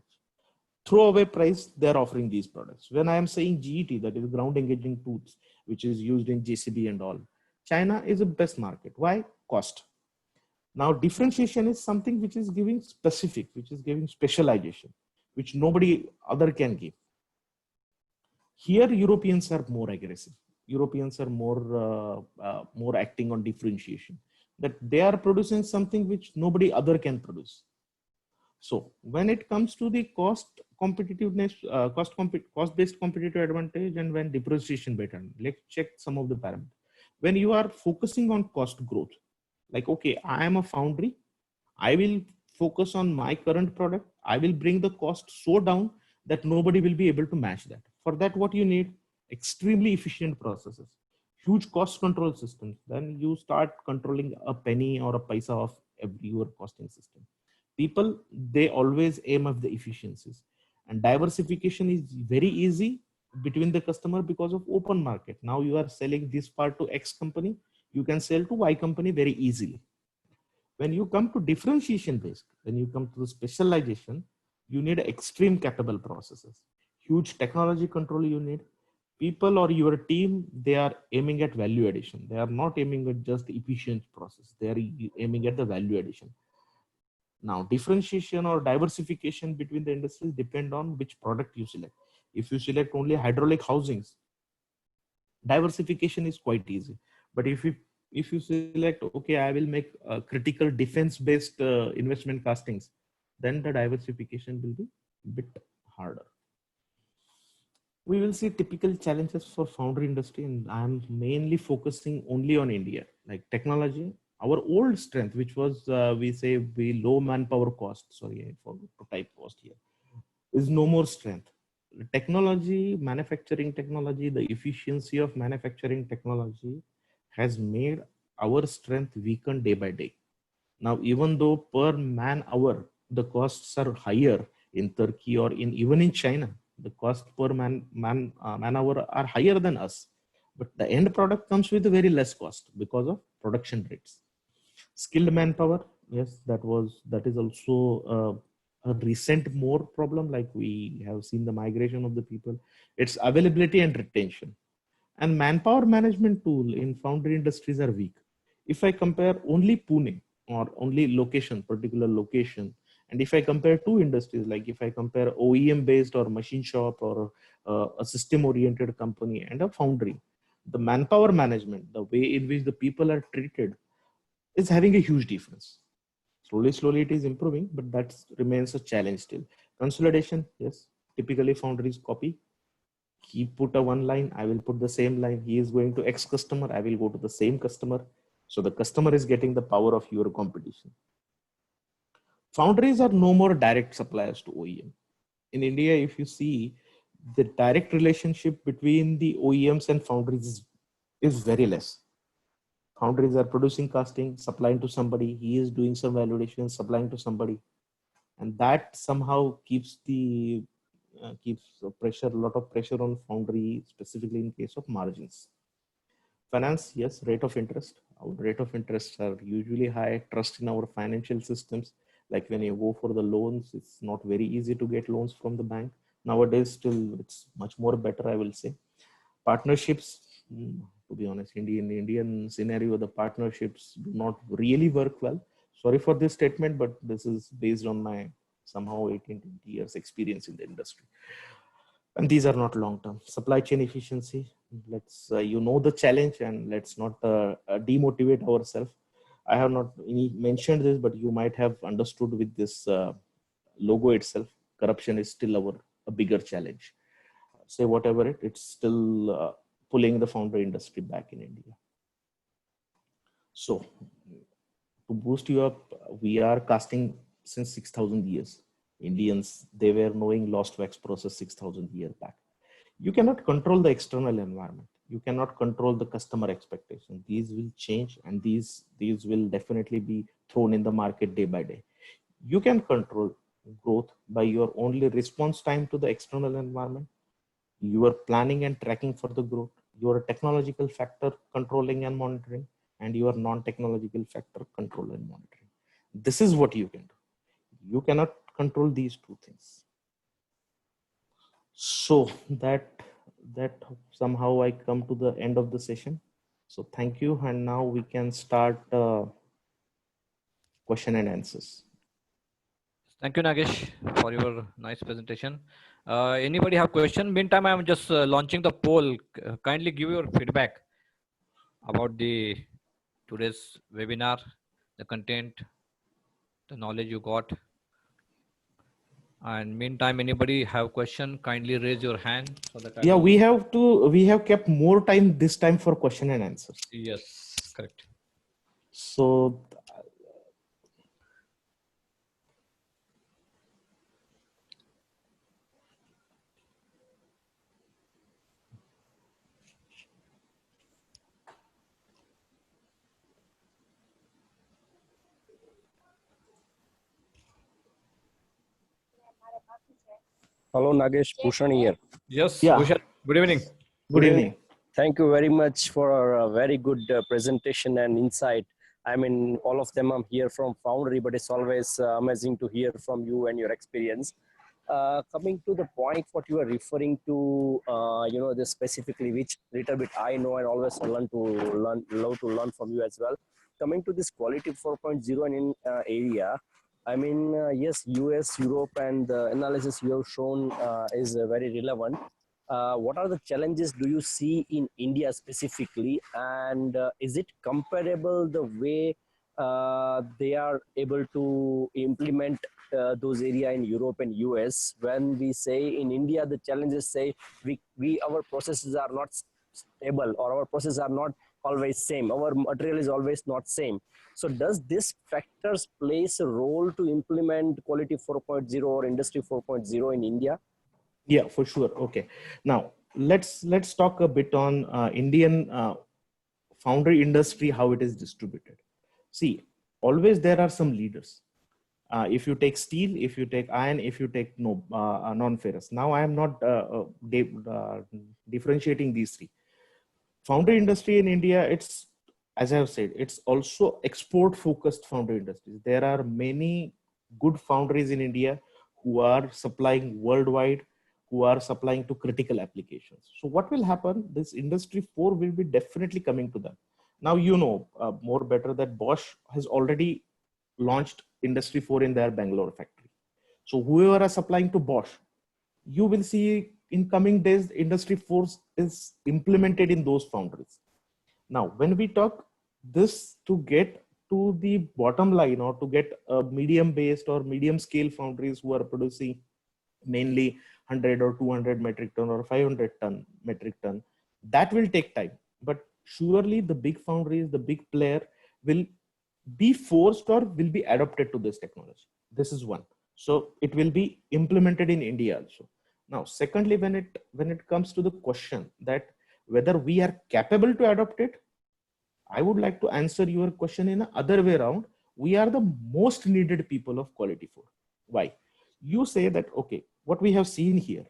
Throwaway price, they're offering these products. When I am saying GET, that is ground engaging tools, which is used in JCB and all, China is the best market. Why? Cost. Now differentiation is something which is giving specific, which is giving specialization, which nobody other can give. Here, Europeans are more aggressive. Europeans are more acting on differentiation. That they are producing something which nobody other can produce. So when it comes to the cost competitiveness, cost-based competitive advantage, and when differentiation better, let's check some of the parameters. When you are focusing on cost growth, like, okay, I am a foundry, I will focus on my current product. I will bring the cost so down that nobody will be able to match that. For that, what you need? Extremely efficient processes, huge cost control systems. Then you start controlling a penny or a paisa of every your costing system. People, they always aim at the efficiencies, and diversification is very easy between the customer because of open market. Now you are selling this part to X company, you can sell to Y company very easily. When you come to differentiation based, when you come to the specialization, you need extreme capable processes, huge technology control you need. People or your team, they are aiming at value addition. They are not aiming at just efficient process. They are aiming at the value addition. Now, differentiation or diversification between the industries depend on which product you select. If you select only hydraulic housings, diversification is quite easy. But if you select, okay, I will make critical defense based investment castings, then the diversification will be a bit harder. We will see typical challenges for foundry industry, and I'm mainly focusing only on India. Like technology, our old strength, which was we say we low manpower cost. Sorry, I forgot to type cost here. Is no more strength. Technology, manufacturing technology, the efficiency of manufacturing technology has made our strength weaken day by day. Now, even though per man hour the costs are higher in Turkey or in even in China, the cost per man hour are higher than us, but the end product comes with a very less cost because of production rates. Skilled manpower, yes, that is also a recent more problem. Like we have seen the migration of the people, its availability and retention. And manpower management tool in foundry industries are weak. If I compare only Pune or only location, particular location, and if I compare two industries, like if I compare OEM based or machine shop or a system oriented company and a foundry, the manpower management, the way in which the people are treated is having a huge difference. Slowly it is improving, but that remains a challenge still. Consolidation, yes, typically foundries copy. He put a one line, I will put the same line. He is going to X customer, I will go to the same customer. So the customer is getting the power of your competition. Foundries are no more direct suppliers to OEM. in India, if you see, the direct relationship between the OEMs and foundries is very less. Foundries are producing casting, supplying to somebody. He is doing some validation, supplying to somebody, and that somehow keeps the keeps a lot of pressure on foundry, specifically in case of margins. Finance, yes, rate of interest. Our rate of interest are usually high. Trust in our financial systems. Like when you go for the loans, it's not very easy to get loans from the bank. Nowadays, still, it's much more better, I will say. Partnerships, to be honest, Indian scenario, the partnerships do not really work well. Sorry for this statement, but this is based on my somehow 18, 20 years experience in the industry. And these are not long term. Supply chain efficiency, let's you know the challenge, and let's not demotivate ourselves. I have not mentioned this, but you might have understood with this logo itself, corruption is still a bigger challenge. Say whatever it's still pulling the founder industry back in India. So to boost you up, we are casting since 6,000 years. Indians, they were knowing lost wax process 6,000 years back. You cannot control the external environment. You cannot control the customer expectation. These will change, and these will definitely be thrown in the market day by day. You can control growth by your only response time to the external environment, your planning and tracking for the growth, your technological factor controlling and monitoring, and your non-technological factor control and monitoring. This is what you can do. You cannot control these two things. So that somehow I come to the end of the session. So thank you, and now we can start question and answers. Thank you, Nagesh, for your nice presentation. Anybody have question? Meantime, I am just launching the poll. Kindly give your feedback about the today's webinar, the content, the knowledge you got. And meantime, anybody have question? Kindly raise your hand so that we have kept more time this time for question and answers. Yes, correct. So hello, Nagesh, Bhushan here. Yes, yeah. Bhushan, good evening. Good evening. Thank you very much for a very good presentation and insight. I mean, all of them I'm here from Foundry, but it's always amazing to hear from you and your experience. Coming to the point, what you are referring to, this specifically, which little bit I know and always love to learn from you as well. Coming to this quality 4.0 and in area, I mean, yes, US, Europe, and the analysis you have shown is very relevant. What are the challenges do you see in India specifically, and is it comparable the way they are able to implement those areas in Europe and US? When we say in India, the challenges say our processes are not stable, or our processes are not always same. Our material is always not same. So does this factors plays a role to implement quality 4.0 or industry 4.0 in India? Yeah, for sure. Okay. Now let's talk a bit on Indian foundry industry, how it is distributed. See, always there are some leaders. If you take steel, if you take iron, if you take non-ferrous. Now I am not differentiating these three. Foundry industry in India, it's, as I have said, it's also export focused foundry industries. There are many good foundries in India who are supplying worldwide, who are supplying to critical applications. So what will happen? This industry 4 will be definitely coming to them. Now, you know more better that Bosch has already launched industry 4 in their Bangalore factory. So whoever are supplying to Bosch, you will see in coming days, industry 4 is implemented in those foundries. Now, when we talk this, to get to the bottom line, or to get a medium based or medium scale foundries who are producing mainly 100 or 200 metric ton or 500 ton metric ton, that will take time. But surely the big foundries, the big player will be forced or will be adapted to this technology. This is one. So it will be implemented in India also. Now, secondly, when it comes to the question that whether we are capable to adopt it, I would like to answer your question in another way around. We are the most needed people of quality food. Why? You say that, okay, what we have seen here,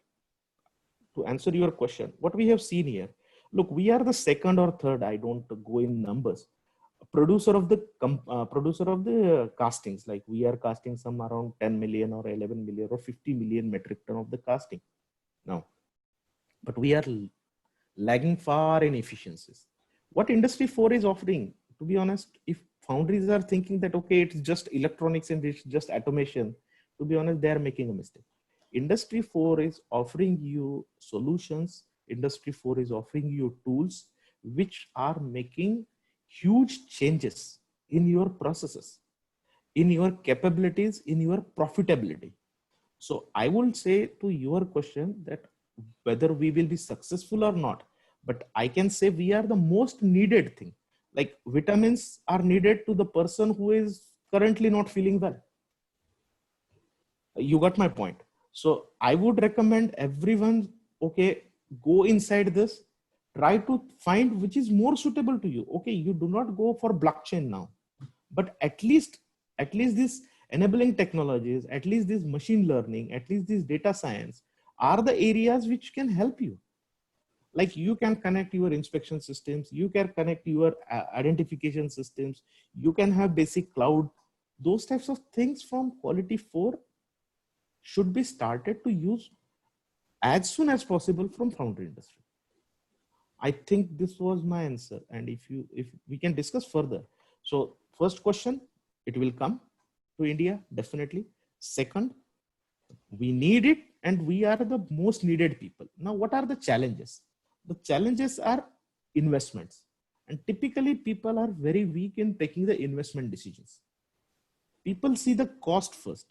to answer your question, what we have seen here, look, we are the second or third, I don't go in numbers, producer of the castings. Like we are casting some around 10 million or 11 million or 50 million metric ton of the casting now, but we are lagging far in efficiencies. What industry 4 is offering, to be honest, if foundries are thinking that okay, it's just electronics and it's just automation, to be honest, they are making a mistake. Industry 4 is offering you solutions. Industry 4 is offering you tools which are making huge changes in your processes, in your capabilities, in your profitability. So I will say to your question that whether we will be successful or not, but I can say we are the most needed thing. Like vitamins are needed to the person who is currently not feeling well. You got my point. So I would recommend everyone, okay, go inside this, try to find which is more suitable to you. Okay, you do not go for blockchain now, but at least these enabling technologies, at least this machine learning, at least this data science are the areas which can help you. Like you can connect your inspection systems, you can connect your identification systems, you can have basic cloud. Those types of things from quality 4 should be started to use as soon as possible from foundry industry. I think this was my answer. And if we can discuss further. So first question, it will come to India, definitely. Second, we need it and we are the most needed people. Now, what are the challenges? The challenges are investments. And typically people are very weak in taking the investment decisions. People see the cost first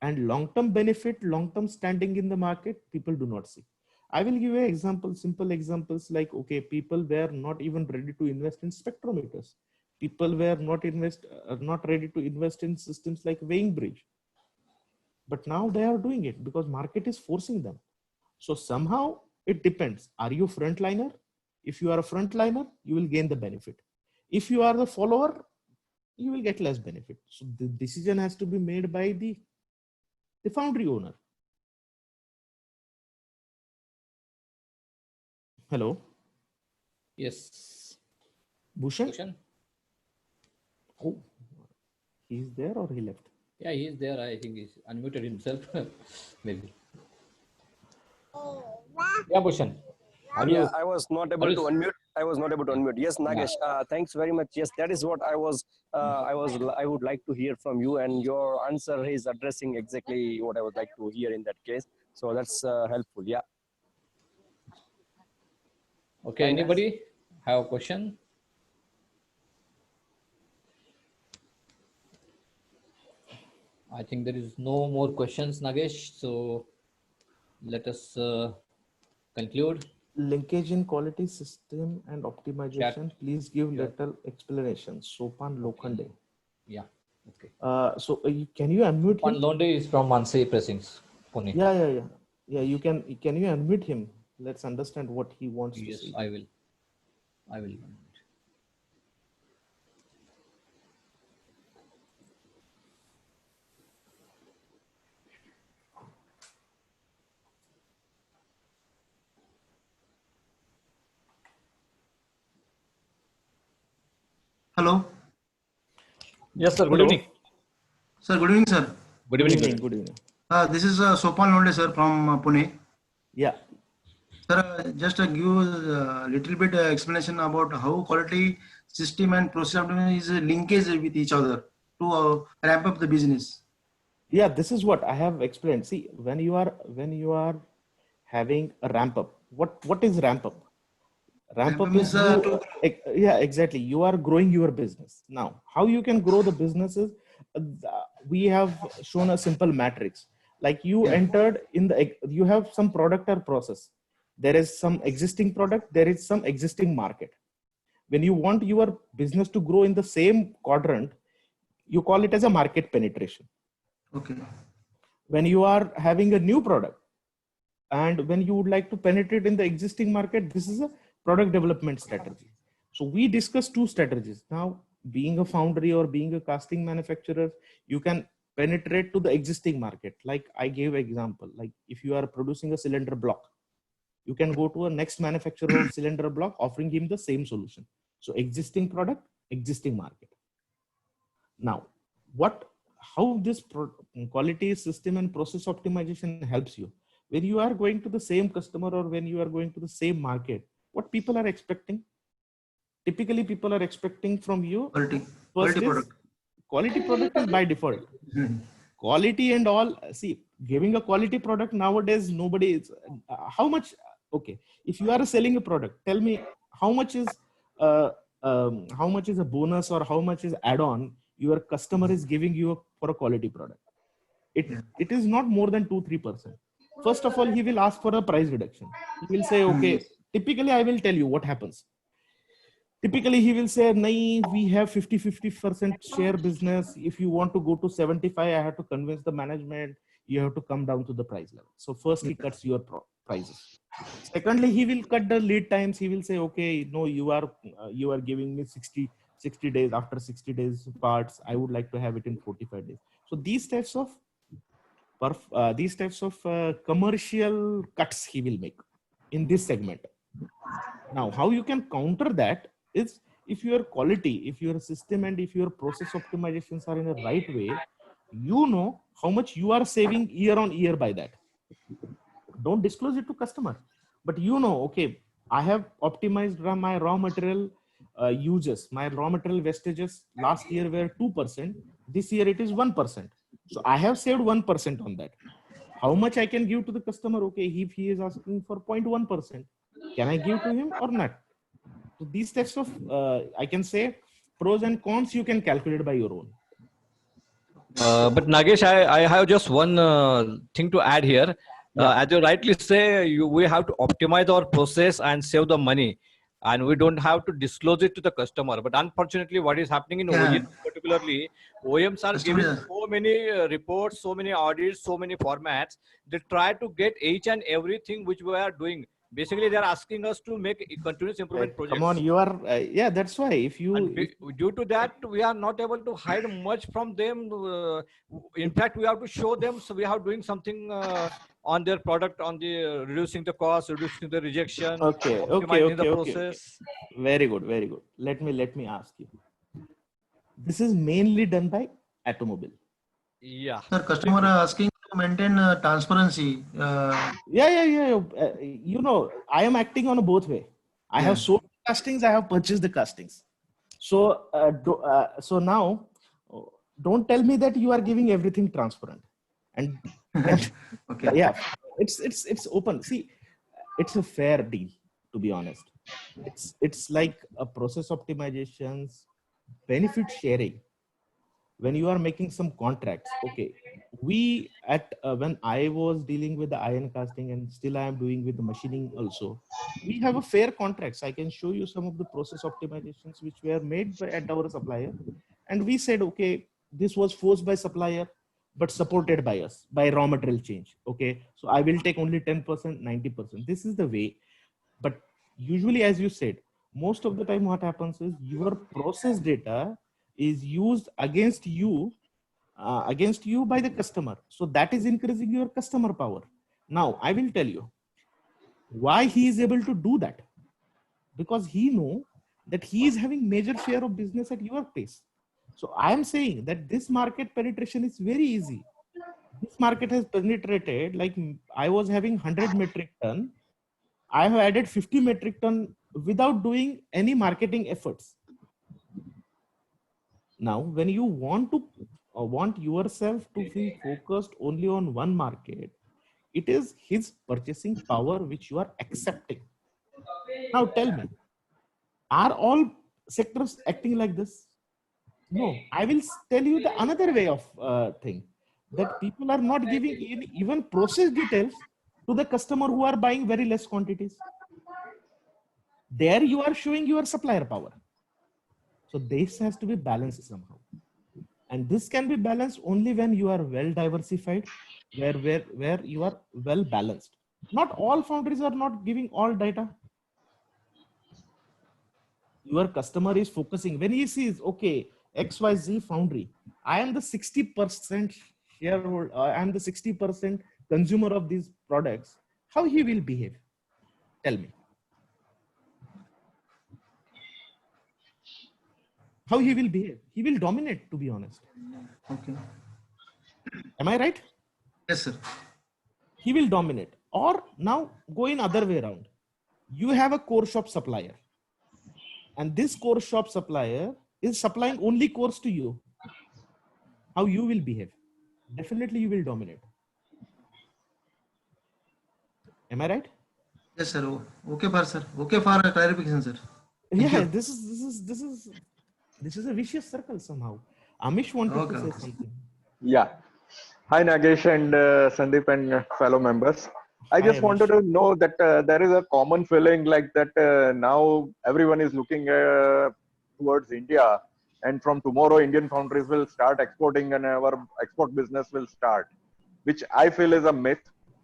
and long-term benefit, long-term standing in the market, people do not see. I will give you an example, simple examples like, okay, people were not even ready to invest in spectrometers. People were not ready to invest in systems like weighing bridge. But now they are doing it because market is forcing them. So somehow it depends. Are you frontliner? If you are a frontliner, you will gain the benefit. If you are the follower, you will get less benefit. So the decision has to be made by the foundry owner. Hello. Yes. Bhushan? Bhushan? Oh, he's there or he left? Yeah, he is there. I think he's unmuted himself. Maybe. Yeah, Bhushan. Yeah, I was not able to unmute. Yes, Nagesh, thanks very much. Yes, that is what I would like to hear from you, and your answer is addressing exactly what I would like to hear in that case. So that's helpful. Yeah. Okay, anybody have a question? I think there is no more questions, Nagesh. So let us conclude. Linkage in quality system and optimization. Chat. Please give Yeah. little explanation. Sopan Lokhande. Yeah. Okay. Can you unmute Sopan him? Londe is from Mansi Pressings, Pune. Yeah. You can you unmute him? Let's understand what he wants to say. Yes, I will. Hello. Yes, sir. Good Hello. evening. Sir, good evening, sir. Good evening. Good evening. This is Sopan Londe, sir, from Pune. Yeah. Sir, just give a little bit explanation about how quality system and process optimization is linkage with each other to ramp up the business. Yeah, this is what I have explained. See, when you are having a ramp up, what is ramp up? Ramp up is yeah, exactly. You are growing your business. Now, how you can grow the businesses? We have shown a simple matrix. Like you entered in you have some product or process. There is some existing product. There is some existing market. When you want your business to grow in the same quadrant, you call it as a market penetration. Okay. when you are having a new product and when you would like to penetrate in the existing market, this is a product development strategy. So we discussed two strategies. Now, being a foundry or being a casting manufacturer, you can penetrate to the existing market. Like I gave example, like if you are producing a cylinder block, you can go to a next manufacturer of cylinder block offering him the same solution. So existing product, existing market. Now, how this quality system and process optimization helps you? When you are going to the same customer or when you are going to the same market, what people are expecting? Typically, people are expecting from you quality product is by default. Quality and all. See, giving a quality product nowadays, nobody is. How much? Okay, if you are selling a product, tell me how much is a bonus or how much is add-on your customer is giving you for a quality product. It is not more than 2-3%. First of all, he will ask for a price reduction. He will say, okay, typically I will tell you what happens. Typically he will say, nahi, we have 50% share business. If you want to go to 75, I have to convince the management, you have to come down to the price level. So first he cuts your prices. Secondly, he will cut the lead times. He will say, okay, no, you are giving me 60 days. After 60 days parts, I would like to have it in 45 days. So these types of commercial cuts he will make in this segment. Now, how you can counter that is if your quality, if your system and if your process optimizations are in the right way, you know how much you are saving year on year by that. Don't disclose it to customer, but you know, okay, I have optimized my raw material uses. My raw material wastages last year were 2%. This year it is 1%. So I have saved 1% on that. How much I can give to the customer? Okay, if he is asking for 0.1%, can I give to him or not? So these types of, I can say, pros and cons you can calculate by your own. But Nagesh, I have just one thing to add here. As you rightly say, we have to optimize our process and save the money. And we don't have to disclose it to the customer. But unfortunately, what is happening in OEMs particularly, OEMs are giving so many reports, so many audits, so many formats. They try to get each and everything which we are doing. Basically, they are asking us to make continuous improvement projects. Come on, you are, yeah, that's why. Due to that, we are not able to hide much from them. In fact, we have to show them, so we are doing something on their product, on the reducing the cost, reducing the rejection, optimizing the process. Very good, very good. Let me ask you. This is mainly done by automobile. Yeah. Sir, customer are asking to maintain transparency. You know, I am acting on a both way. I have sold castings, I have purchased the castings. So, so now, don't tell me that you are giving everything transparent. And Okay. Yeah, it's open. See, it's a fair deal, to be honest. It's like a process optimizations, benefit sharing. When you are making some contracts, okay, we when I was dealing with the iron casting and still I am doing with the machining also, we have a fair contracts. I can show you some of the process optimizations which were made at our supplier, and we said, okay, this was forced by supplier but supported by us by raw material change. Okay, so I will take only 10%, 90%. This is the way. But usually, as you said, most of the time what happens is your process data is used against you by the customer. So that is increasing your customer power. Now, I will tell you why he is able to do that. Because he know that he is having major share of business at your place. So I am saying that this market penetration is very easy. This market has penetrated, like I was having 100 metric ton. I have added 50 metric ton without doing any marketing efforts. Now, when you want yourself to feel focused only on one market, it is his purchasing power which you are accepting. Now tell me, are all sectors acting like this? No, I will tell you the another way of thing, that people are not giving even process details to the customer who are buying very less quantities. There you are showing your supplier power. So this has to be balanced somehow. And this can be balanced only when you are well diversified, where you are well balanced. Not all foundries are not giving all data. Your customer is focusing when he sees, okay, XYZ foundry, I am the 60% shareholder, I am the 60% consumer of these products. How he will behave? Tell me. How he will behave? He will dominate, to be honest. Okay. Am I right? Yes, sir. He will dominate. Or now go in other way around. You have a core shop supplier, and this core shop supplier is supplying only cores to you. How you will behave? Definitely you will dominate. Am I right? Yes, sir. Okay for sir. Okay for clarification, sir. Thank Yeah, you. this is a vicious circle somehow. Amish wanted to Okay, say okay. something. Yeah. Hi, Nagesh and Sandeep and fellow members. I Hi, just wanted Amish. to know that there is a common feeling like that now everyone is looking towards India, and from tomorrow, Indian foundries will start exporting and our export business will start, which I feel is a myth.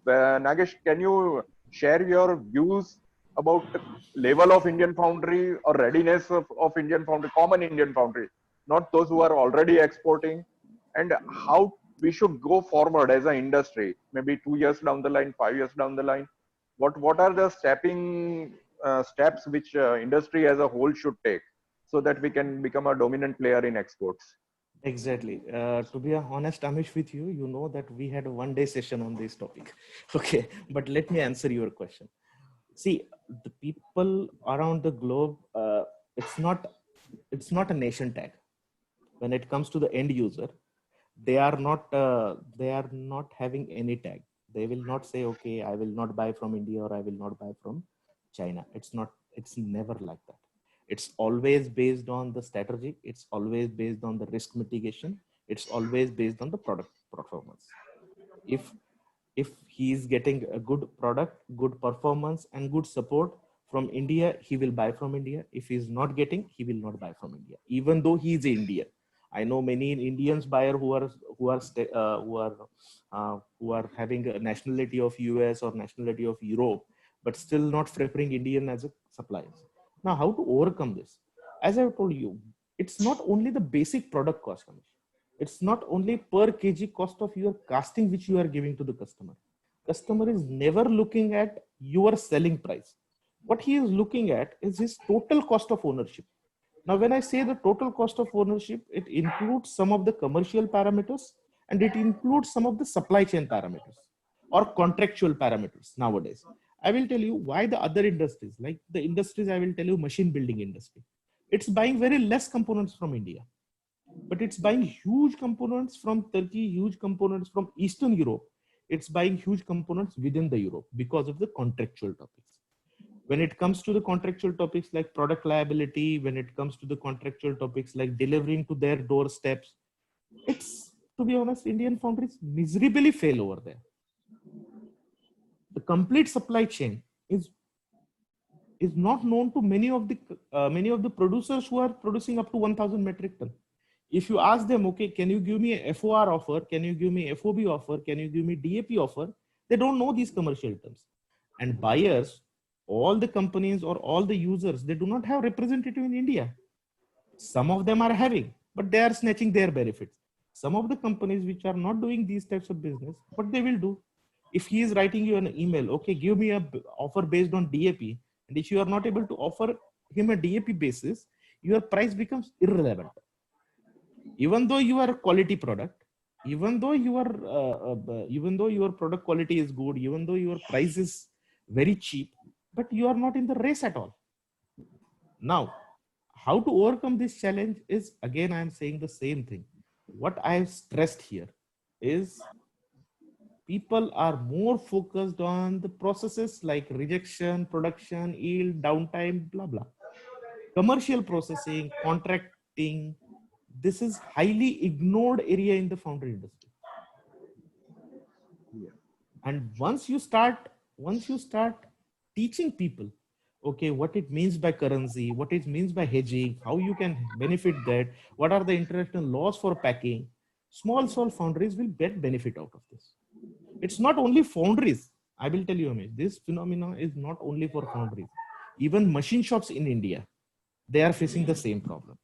Nagesh, can you share your views about the level of Indian foundry or readiness of Indian foundry, common Indian foundry, not those who are already exporting, and how we should go forward as an industry, maybe 2 years down the line, 5 years down the line? What are the steps which industry as a whole should take so that we can become a dominant player in exports? Exactly. To be honest, Amish, with you, you know that we had a 1 day session on this topic. Okay, but let me answer your question. See, the people around the globe, it's not a nation tag. When it comes to the end user, they are not having any tag. They will not say, okay, I will not buy from India or I will not buy from China. It's never like that. It's always based on the strategy. It's always based on the risk mitigation. It's always based on the product performance. If if he is getting a good product, good performance and good support from India, he will buy from India. If he is not getting, he will not buy from India, even though he is Indian. I know many Indians buyer who are having a nationality of US or nationality of Europe, but still not preferring Indian as a supplier. Now, how to overcome this? As I told you, it's not only the basic product cost, Amish. It's not only per kg cost of your casting which you are giving to the customer. Customer is never looking at your selling price. What he is looking at is his total cost of ownership. Now, when I say the total cost of ownership, it includes some of the commercial parameters and it includes some of the supply chain parameters or contractual parameters nowadays. I will tell you why the other industries, like the industries, I will tell you machine building industry, it's buying very less components from India, but it's buying huge components from Turkey, huge components from Eastern Europe. It's buying huge components within the Europe because of the contractual topics. When it comes to the contractual topics like product liability, when it comes to the contractual topics like delivering to their doorsteps, it's, to be honest, Indian foundries miserably fail over there. The complete supply chain is not known to many of the producers who are producing up to 1,000 metric ton. If you ask them, okay, can you give me a FOR offer? Can you give me FOB offer? Can you give me DAP offer? They don't know these commercial terms. And buyers, all the companies or all the users, they do not have representative in India. Some of them are having, but they are snatching their benefits. Some of the companies which are not doing these types of business, what they will do, if he is writing you an email, okay, give me a offer based on DAP, and if you are not able to offer him a DAP basis, your price becomes irrelevant. Even though you are a quality product, even though even though your product quality is good, even though your price is very cheap, but you are not in the race at all. Now, how to overcome this challenge is, again, I am saying the same thing. What I have stressed here is people are more focused on the processes like rejection, production, yield, downtime, blah, blah. Commercial processing, contracting, this is highly ignored area in the foundry industry. And once you start teaching people, okay, what it means by currency, what it means by hedging, how you can benefit that, what are the international laws for packing. Small foundries will get benefit out of this. It's not only foundries. I will tell you, Amish, this phenomenon is not only for foundries. Even machine shops in India, they are facing the same problem.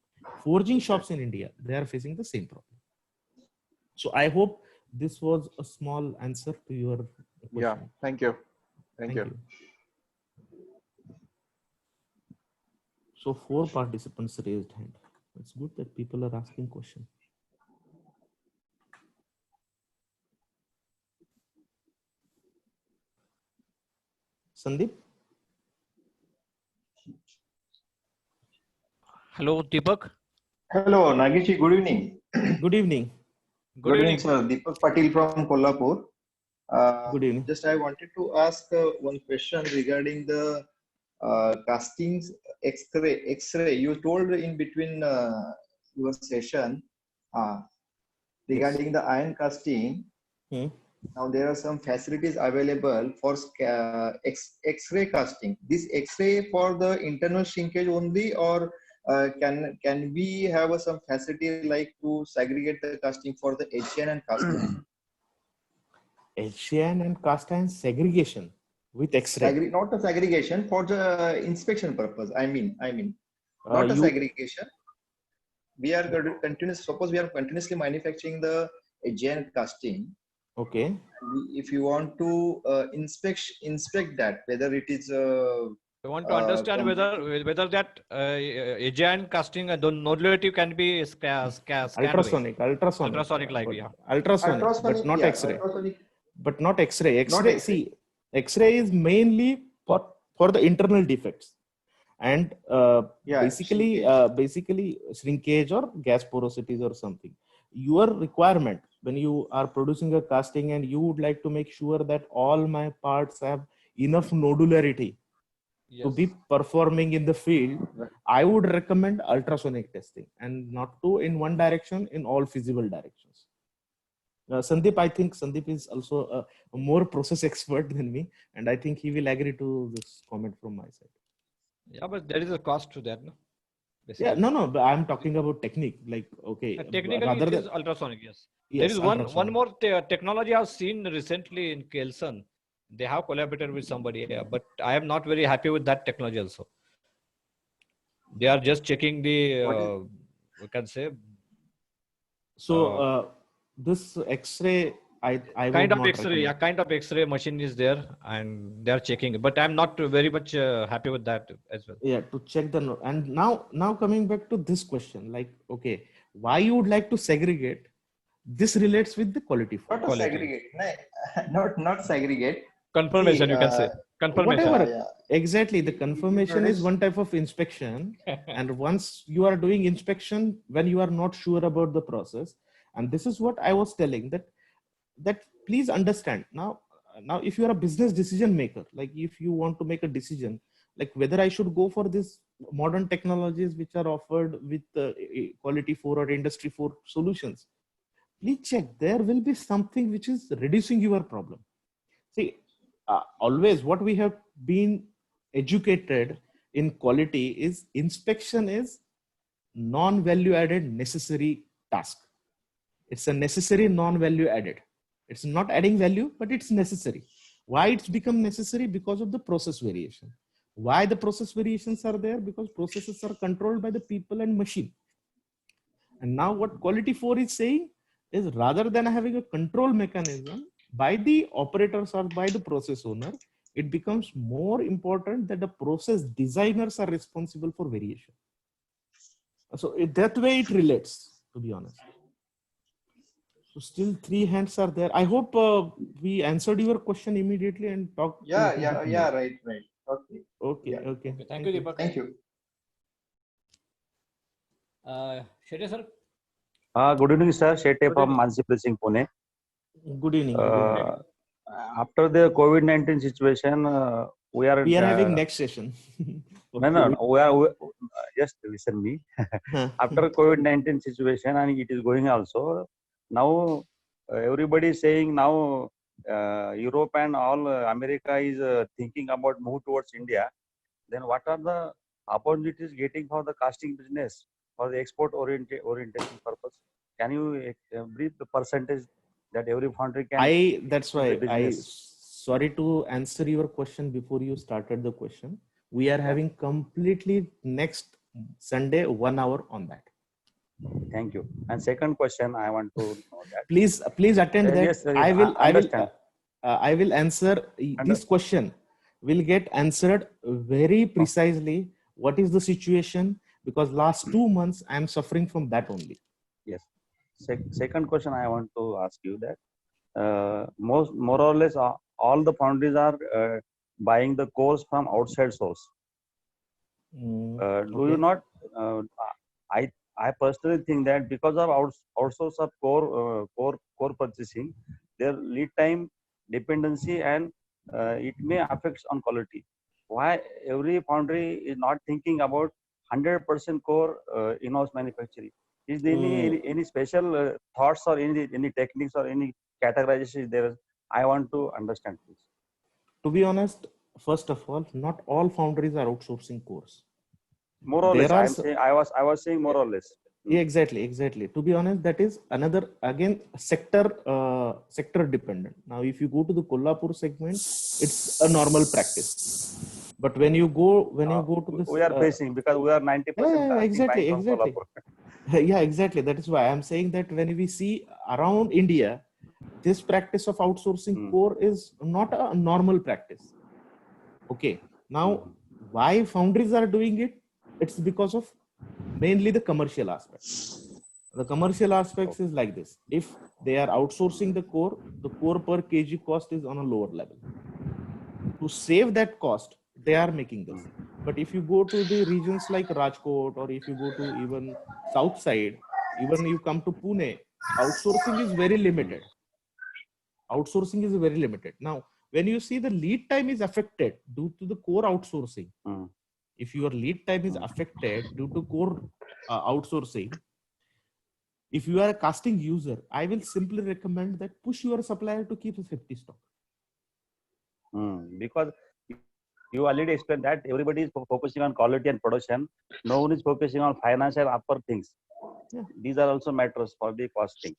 Forging shops in India, they are facing the same problem. So I hope this was a small answer to your question. Yeah, thank you. Thank you. So 4 participants raised hand. It's good that people are asking questions. Sandeep? Hello, Deepak. Hello, Nagishi. Good evening. Good evening. Good evening. sir. Deepak Patil from Kolhapur. Good evening. Just I wanted to ask one question regarding the castings X-ray. X-ray. You told in between your session regarding the iron casting. Now there are some facilities available for X-ray casting. This X-ray for the internal shrinkage only, or can we have some facility like to segregate the casting for the HN and cast iron? HN and cast iron segregation with X-ray. Not a segregation for the inspection purpose. I mean, not a segregation. We are suppose we are continuously manufacturing the HN casting. Okay. If you want to inspect that, whether it is I want to understand whether that AGN casting the nodulative can be ultrasonic, like ultrasonic, but not X-ray. Ultrasonic. But not X-ray. See, X-ray is mainly for the internal defects, and basically shrinkage or gas porosities or something. Your requirement when you are producing a casting and you would like to make sure that all my parts have enough nodularity to be performing in the field, I would recommend ultrasonic testing and not to in one direction, in all feasible directions. Sandeep, I think Sandeep is also a more process expert than me, and I think he will agree to this comment from my side. Yeah, but there is a cost to that, no? Basically. Yeah, no, but I'm talking about technique. Like, okay, technically it is ultrasonic. Yes, there is one more technology I've seen recently in Kelson. They have collaborated with somebody here, but I am not very happy with that technology also. They are just checking the we can say. So this X-ray, I kind of X-ray, yeah, kind of X-ray machine is there, and they are checking it. But I'm not very much happy with that as well. Yeah, to check the and now coming back to this question, like, okay, why you would like to segregate? This relates with the quality. Not segregate, not segregate. Confirmation, you can say. Confirmation. Whatever. Exactly, the confirmation is one type of inspection, and once you are doing inspection, when you are not sure about the process, and this is what I was telling that please understand now if you are a business decision maker, like if you want to make a decision like whether I should go for this modern technologies which are offered with quality 4 or industry 4 solutions, please check there will be something which is reducing your problem. See, always what we have been educated in quality is inspection is non-value added necessary task. It's a necessary non-value added. It's not adding value, but it's necessary. Why it's become necessary? Because of the process variation. Why the process variations are there? Because processes are controlled by the people and machine. And now what quality 4 is saying is rather than having a control mechanism by the operators or by the process owner, it becomes more important that the process designers are responsible for variation. So that way it relates, to be honest. So still 3 hands are there. I hope we answered your question immediately and talked. Yeah, right. Okay. Thank you, Deepak. Thank you. Shete, sir. Good evening, sir. Shete from Mansi Pressing, Pune. Good evening. After the COVID-19 situation, we are having next session. No. We are just listen me. After COVID-19 situation, and it is going also. Now everybody is saying now Europe and all America is thinking about move towards India. then what are the opportunities getting for the casting business for the export orientation purpose? Can you brief the percentage that every foundry can? That's in the why business? sorry to answer your question before you started the question. We are Yeah. having completely next Sunday 1 hour on that. Thank you. And second question, I want to know that. Please attend that. Yes, I will answer Under- this question. Will get answered very precisely. What is the situation? Because last 2 months I am suffering from that only. Yes. Second question I want to ask you that more or less all the foundries are buying the cores from outside source. Do you not? I personally think that because of outsource of core purchasing, their lead time dependency and it may affect on quality. Why every foundry is not thinking about 100% core in-house manufacturing? Is there any special thoughts or any techniques or any categorization there? I want to understand this. To be honest, first of all, not all foundries are outsourcing cores. More or less, I was saying more or less. Yeah, exactly. To be honest, that is another again sector dependent. Now, if you go to the Kolhapur segment, it's a normal practice. But when you go to this, we are facing because we are 90%. Exactly. Yeah, exactly. That is why I'm saying that when we see around India, this practice of outsourcing core is not a normal practice. Okay. Now, why foundries are doing it? It's because of mainly the commercial aspects. The commercial aspects is like this. If they are outsourcing the core per kg cost is on a lower level. To save that cost, they are making this. But if you go to the regions like Rajkot, or if you go to even south side, even you come to Pune, outsourcing is very limited. Now, when you see the lead time is affected due to the core outsourcing, if your lead time is affected due to core outsourcing, if you are a casting user, I will simply recommend that push your supplier to keep a safety stock. Because you already explained that everybody is focusing on quality and production. No one is focusing on financial upper things. Yeah. These are also matters for the costing.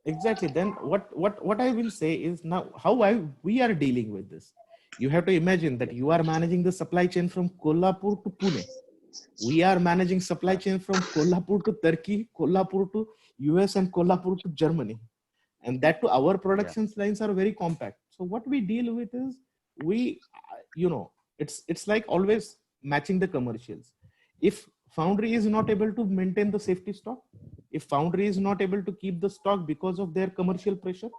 Exactly. Then what I will say is now how we are dealing with this. You have to imagine that you are managing the supply chain from Kolhapur to Pune. We are managing supply chain from Kolhapur to Turkey, Kolhapur to US, and Kolhapur to Germany. And that to our production lines are very compact. So what we deal with is it's like always matching the commercials. If foundry is not able to maintain the safety stock, if foundry is not able to keep the stock because of their commercial pressure,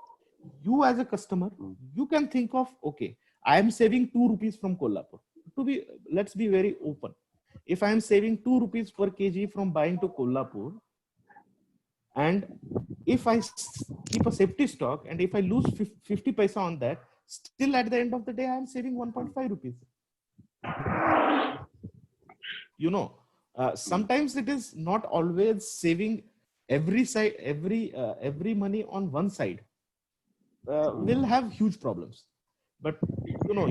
you as a customer, you can think of, okay, I am saving 2 rupees from Kolhapur. Let's be very open. If I am saving 2 rupees per kg from buying to Kolhapur, and if I keep a safety stock, and if I lose 50 paisa on that, still at the end of the day, I am saving 1.5 rupees. Sometimes it is not always saving every money on one side will have huge problems. But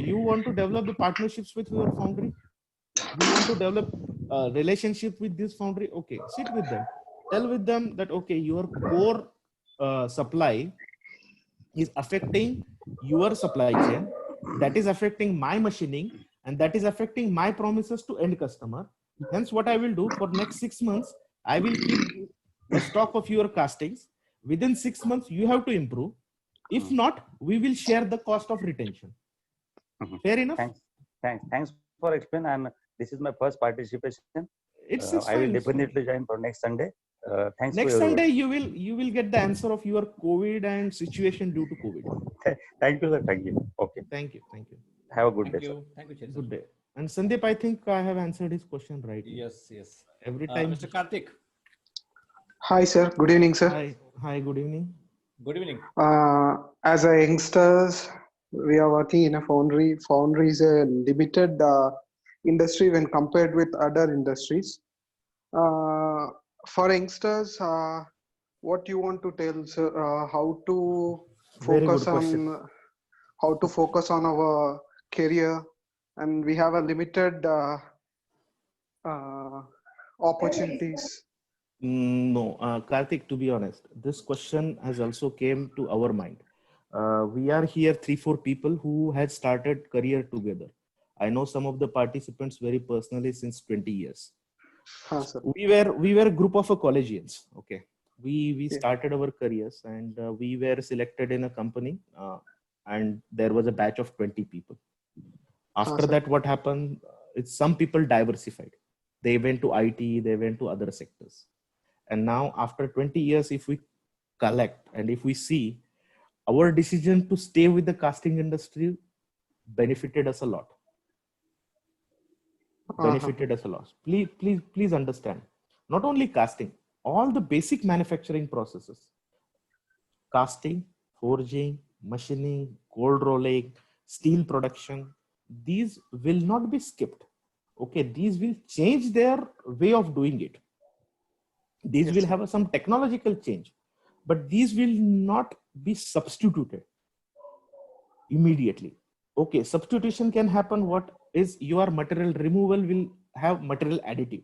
you want to develop the partnerships with your foundry, you want to develop a relationship with this foundry, okay, sit with them, tell with them that okay, your core supply is affecting your supply chain, that is affecting my machining, and that is affecting my promises to end customer. Hence, what I will do for next 6 months, I will keep a stock of your castings. Within 6 months, you have to improve. If not, we will share the cost of retention. Fair enough? Thanks for explaining. And this is my first participation. I will definitely join for next Sunday. Thanks. Next Sunday, you will get the answer of your COVID and situation due to COVID. Thank you, sir. Thank you. Okay. Thank you. Have a good day. Thank you, Chair. Good day. And Sandeep, I think I have answered his question right. Yes. Every time. Mr. Karthik. Hi, sir. Good evening, sir. Hi. Good evening. Good evening. As a youngsters, we are working in a foundry. Foundry is a limited industry when compared with other industries. For youngsters, what you want to tell, sir? How to focus on our career and we have a limited opportunities. No, Karthik, to be honest, this question has also came to our mind. We are here 3-4 people who had started career together. I know some of the participants very personally since 20 years. Sir. We were a group of collegians. Okay, we Yeah. started our careers, and we were selected in a company, and there was a batch of 20 people. After sir. that, what happened? It's some people diversified. They went to IT, they went to other sectors. And now after 20 years, if we collect and if we see, our decision to stay with the casting industry benefited us a lot. Benefited us a lot. Please understand. Not only casting, all the basic manufacturing processes, casting, forging, machining, cold rolling, steel production, these will not be skipped. Okay, these will change their way of doing it. These Yes, will sir. have some technological change, but these will not be substituted immediately. Okay, substitution can happen. What is your material removal will have material additive.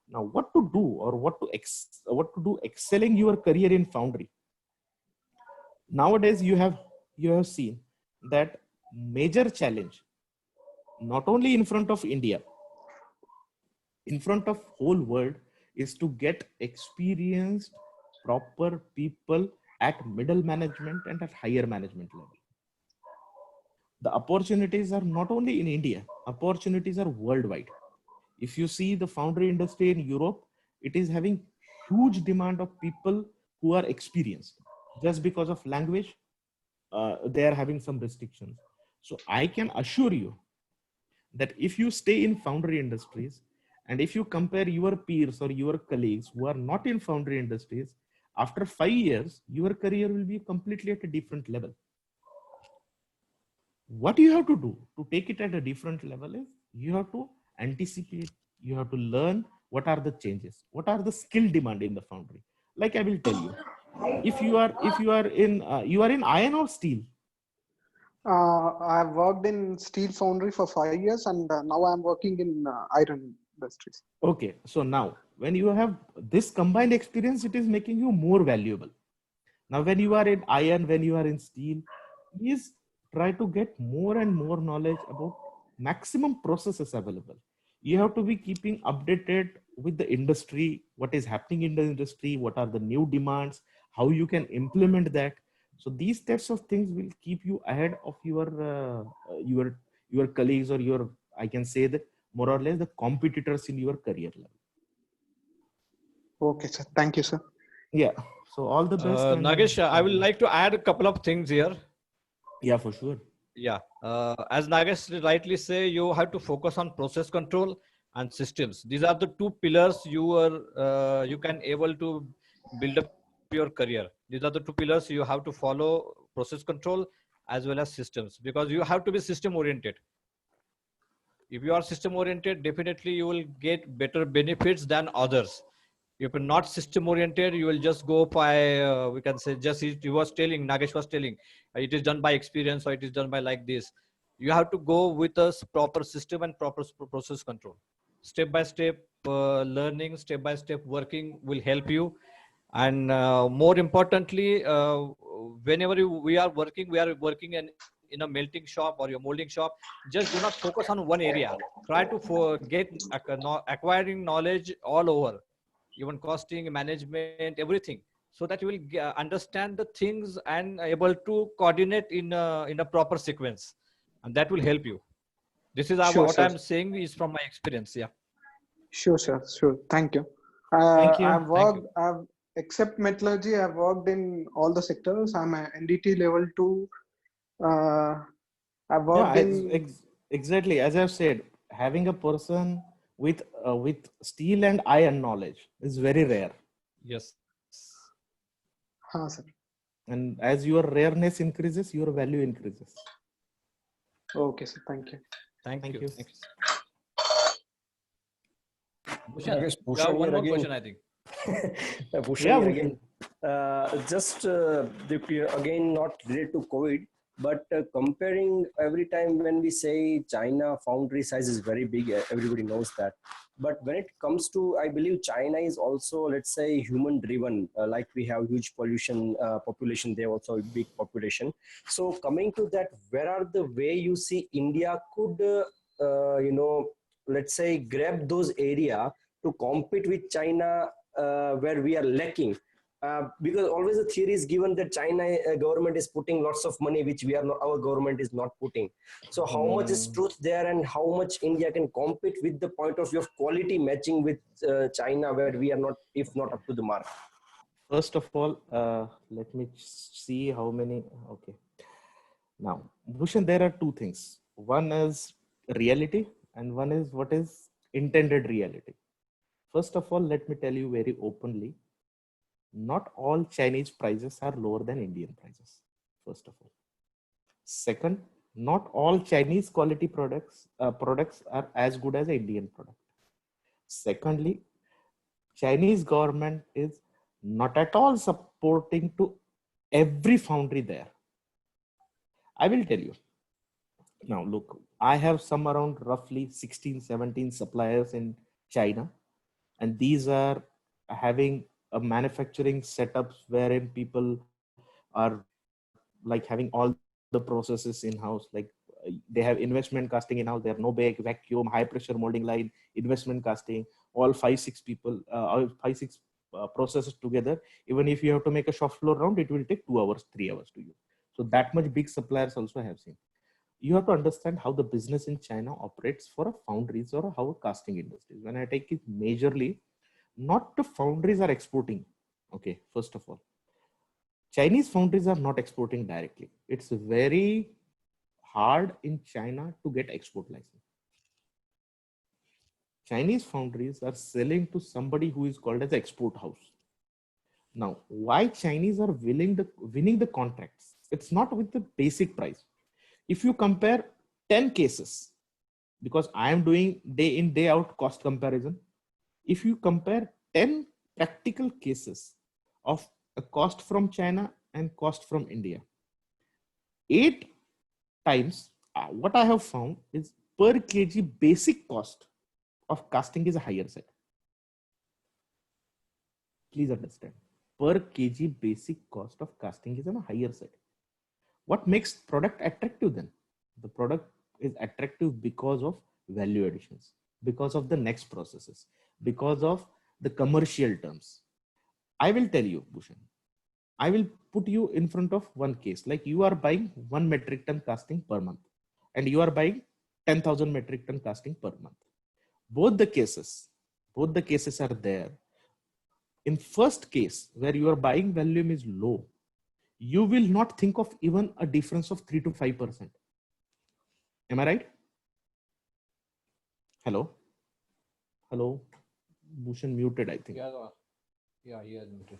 Now, what to do or what to do excelling your career in foundry? Nowadays, you have seen that major challenge, not only in front of India, in front of whole world, is to get experienced, proper people at middle management and at higher management level. The opportunities are not only in India, opportunities are worldwide. If you see the foundry industry in Europe, it is having huge demand of people who are experienced. Just because of language, they are having some restrictions. So I can assure you that if you stay in foundry industries, and if you compare your peers or your colleagues who are not in foundry industries, after 5 years, your career will be completely at a different level. What you have to do to take it at a different level is you have to anticipate, you have to learn what are the changes, what are the skill demand in the foundry. Like I will tell you, if you are in iron or steel. I've worked in steel foundry for 5 years, and now I'm working in iron industries. Okay, so now when you have this combined experience, it is making you more valuable. Now, when you are in iron, when you are in steel, please try to get more and more knowledge about maximum processes available. You have to be keeping updated with the industry, what is happening in the industry, what are the new demands, how you can implement that. So these types of things will keep you ahead of your colleagues, or your, I can say that more or less the competitors in your career level. Okay, sir. Thank you, sir. Yeah. So all the best. Nagesh, I would like to add a couple of things here. Yeah, for sure. Yeah. As Nagesh rightly say, you have to focus on process control and systems. These are the two pillars you can able to build up your career. These are the two pillars you have to follow: process control as well as systems, because you have to be system oriented. If you are system oriented, definitely you will get better benefits than others. If you're not system oriented, you will just go by, we can say, just he was telling, Nagesh was telling, it is done by experience or it is done by like this. You have to go with a proper system and proper process control. Step by step learning, step by step working will help you. And more importantly, whenever we are working in a melting shop or your molding shop, just do not focus on one area. Try to get acquiring knowledge all over, even costing, management, everything, so that you will understand the things and able to coordinate in a proper sequence, and that will help you. This is Sure, what sir. I'm saying is from my experience. Yeah. Sure, sir. Sure. Thank you. Thank you. I've except metallurgy, I've worked in all the sectors. I'm a NDT level 2. I've worked exactly as I've said, having a person with steel and iron knowledge is very rare. Yes. Sir. And as your rareness increases, your value increases. Okay, sir. Thank you. Thank you. Nagesh, You have one more question, I think. Bhushan again. Just again, not related to COVID, But comparing every time when we say China foundry size is very big, everybody knows that. But when it comes to, I believe China is also, let's say, human driven. Like we have huge pollution population, they also a big population. So coming to that, where are the way you see India could, let's say, grab those area to compete with China, where we are lacking? Because always the theory is given that China government is putting lots of money, which we are not, our government is not putting. So how much is truth there, and how much India can compete with the point of view of quality matching with China, where we are not, if not up to the mark? First of all, let me see how many. Okay. Now, Bhushan, there are two things. One is reality, and one is what is intended reality. First of all, let me tell you very openly, not all Chinese prices are lower than Indian prices. First of all. Second, not all Chinese quality products are as good as Indian product. Secondly, Chinese government is not at all supporting to every foundry there. I will tell you. Now, look, I have some around roughly 16, 17 suppliers in China, and these are having a manufacturing setups wherein people are like having all the processes in house. Like they have investment casting in house. There are no big vacuum, high pressure molding line, investment casting, all 5-6 people, all 5-6 processes together. Even if you have to make a shop floor round, it will take 2 hours, 3 hours to you. So that much big suppliers also have seen. You have to understand how the business in China operates for a foundries or how a casting industry. When I take it majorly, not the foundries are exporting. Okay, first of all, Chinese foundries are not exporting directly. It's very hard in China to get export license. Chinese foundries are selling to somebody who is called as export house. Now, why Chinese are winning the contracts? It's not with the basic price. If you compare 10 cases, because I am doing day in, day out cost comparison. If you compare 10 practical cases of a cost from China and cost from India, 8 times what I have found is per kg basic cost of casting is a higher side. Please understand, per kg basic cost of casting is on a higher side. What makes product attractive then? The product is attractive because of value additions, because of the next processes, because of the commercial terms. I will tell you, Bhushan, I will put you in front of one case. Like you are buying 1 metric ton casting per month and you are buying 10,000 metric ton casting per month. Both the cases are there. In first case, where your buying volume is low, you will not think of even a difference of 3 to 5%. Am I right? Hello? Hello? Bhushan muted, I think. Yeah, he is muted.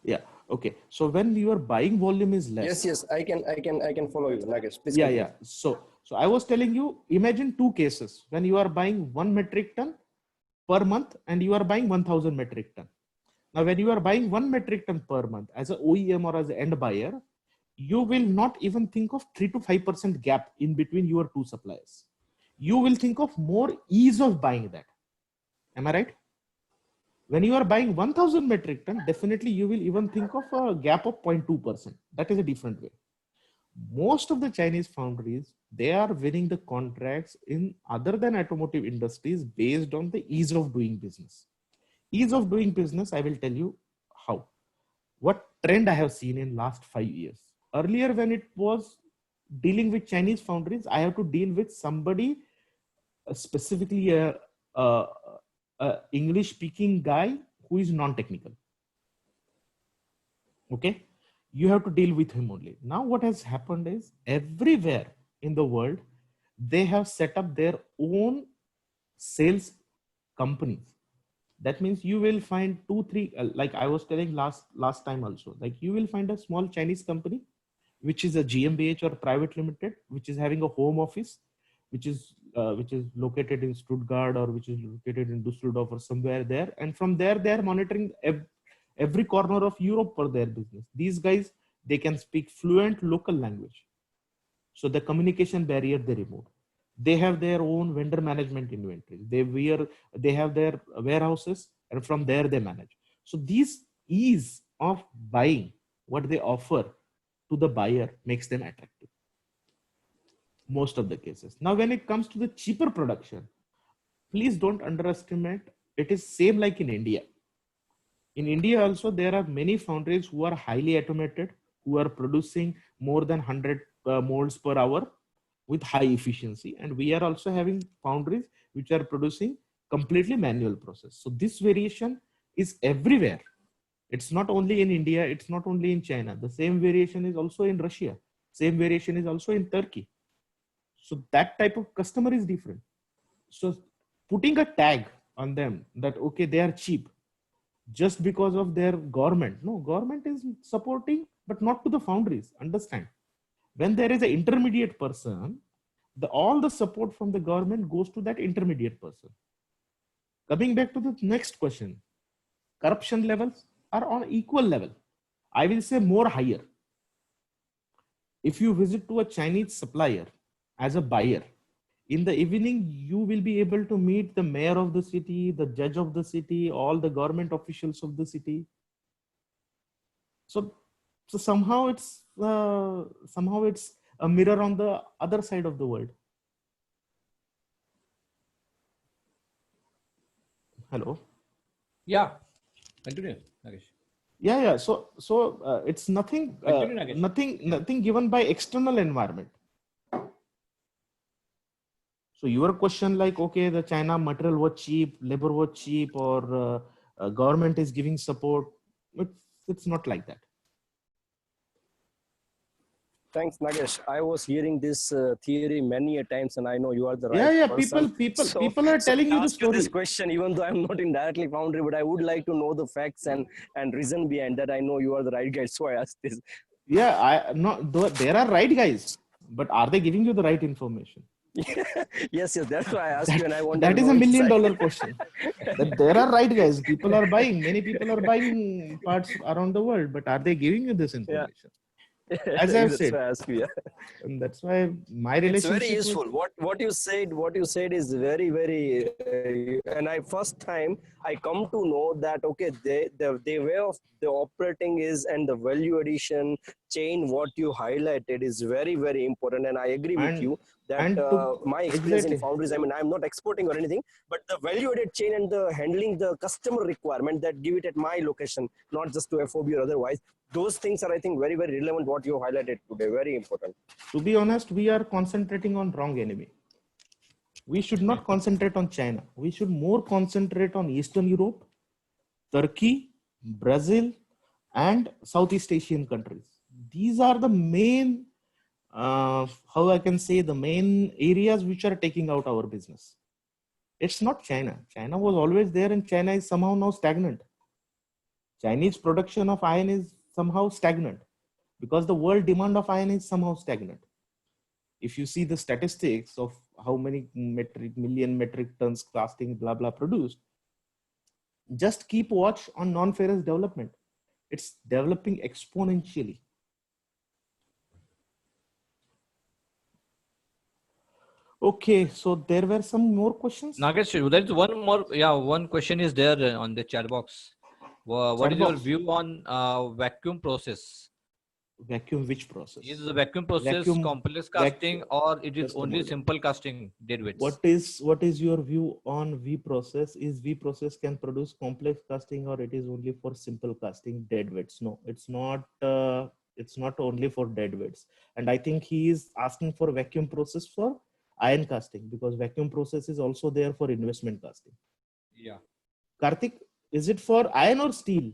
Yeah. Okay. So when your buying volume is less. Yes, I can follow you, Nagesh. Please Yeah, continue. yeah. So I was telling you, imagine two cases when you are buying 1 metric ton per month and you are buying 1,000 metric ton. Now, when you are buying 1 metric ton per month as an OEM or as an end buyer, you will not even think of 3 to 5% gap in between your two suppliers. You will think of more ease of buying that. Am I right? When you are buying 1,000 metric ton, definitely you will even think of a gap of 0.2%. That is a different way. Most of the Chinese foundries, they are winning the contracts in other than automotive industries based on the ease of doing business. Ease of doing business, I will tell you how. What trend I have seen in last 5 years. Earlier, when it was dealing with Chinese foundries, I have to deal with somebody, specifically a English speaking guy who is non-technical. Okay. You have to deal with him only. Now what has happened is everywhere in the world, they have set up their own sales companies. That means you will find 2-3, like I was telling last time also, like you will find a small Chinese company, which is a GmbH or private limited, which is having a home office, which is located in Stuttgart or which is located in Düsseldorf or somewhere there. And from there, they are monitoring every corner of Europe for their business. These guys, they can speak fluent local language. So the communication barrier they removed. They have their own vendor management inventory. They have their warehouses, and from there they manage. So these ease of buying what they offer to the buyer makes them attractive. Most of the cases. Now, when it comes to the cheaper production, please don't underestimate. It is same like in India. In India also, there are many foundries who are highly automated, who are producing more than 100 molds per hour with high efficiency. And we are also having foundries which are producing completely manual process. So this variation is everywhere. It's not only in India, it's not only in China. The same variation is also in Russia. Same variation is also in Turkey. So that type of customer is different. So putting a tag on them that, okay, they are cheap just because of their government. No, government is supporting, but not to the foundries. Understand? When there is an intermediate person, all the support from the government goes to that intermediate person. Coming back to the next question, corruption levels are on equal level. I will say more higher. If you visit to a Chinese supplier as a buyer, in the evening, you will be able to meet the mayor of the city, the judge of the city, all the government officials of the city. So somehow it's a mirror on the other side of the world. Hello. Yeah. Continue, Nagesh. Yeah. So it's nothing, Continue, Nagesh. nothing given by external environment. So your question like, okay, the China material was cheap, labor was cheap, or government is giving support. It's not like that. Thanks, Nagesh. I was hearing this theory many a times, and I know you are the right person. People are telling you the story. This question, even though I'm not in directly foundry, but I would like to know the facts and reason behind that. I know you are the right guy, so I asked this. Yeah, there are right guys, but are they giving you the right information? Yes, that's why I asked you, and I wanted. That is $1 million question. That there are right guys. People are buying. Many people are buying parts around the world, but are they giving you this information? Yeah. As I've said, and that's why my relationship. It's very useful. What you said is very, very. And first time I come to know that okay, the way of the operating is and the value addition chain. What you highlighted is very, very important, and I agree with you that my experience in foundries. I mean, I'm not exporting or anything, but the value added chain and the handling the customer requirement that give it at my location, not just to FOB or otherwise. Those things are, I think, very, very relevant. What you highlighted today, very important. To be honest, we are concentrating on wrong enemy. We should not concentrate on China. We should more concentrate on Eastern Europe, Turkey, Brazil, and Southeast Asian countries. These are the main, how I can say, the main areas which are taking out our business. It's not China. China was always there, and China is somehow now stagnant. Chinese production of iron is somehow stagnant because the world demand of iron is somehow stagnant. If you see the statistics of how many million metric tons casting blah blah produced, just keep watch on non-ferrous development. It's developing exponentially. Okay, so there were some more questions. Nagesh, there is one more. Yeah, one question is there on the chat box. What is your view on vacuum process? Vacuum which process? Is the vacuum process complex casting or it is only simple casting dead weights? What is your view on V process? Is V process can produce complex casting or it is only for simple casting dead weights? No, it's not. It's not only for dead weights. And I think he is asking for vacuum process for iron casting because vacuum process is also there for investment casting. Yeah. Karthik, is it for iron or steel?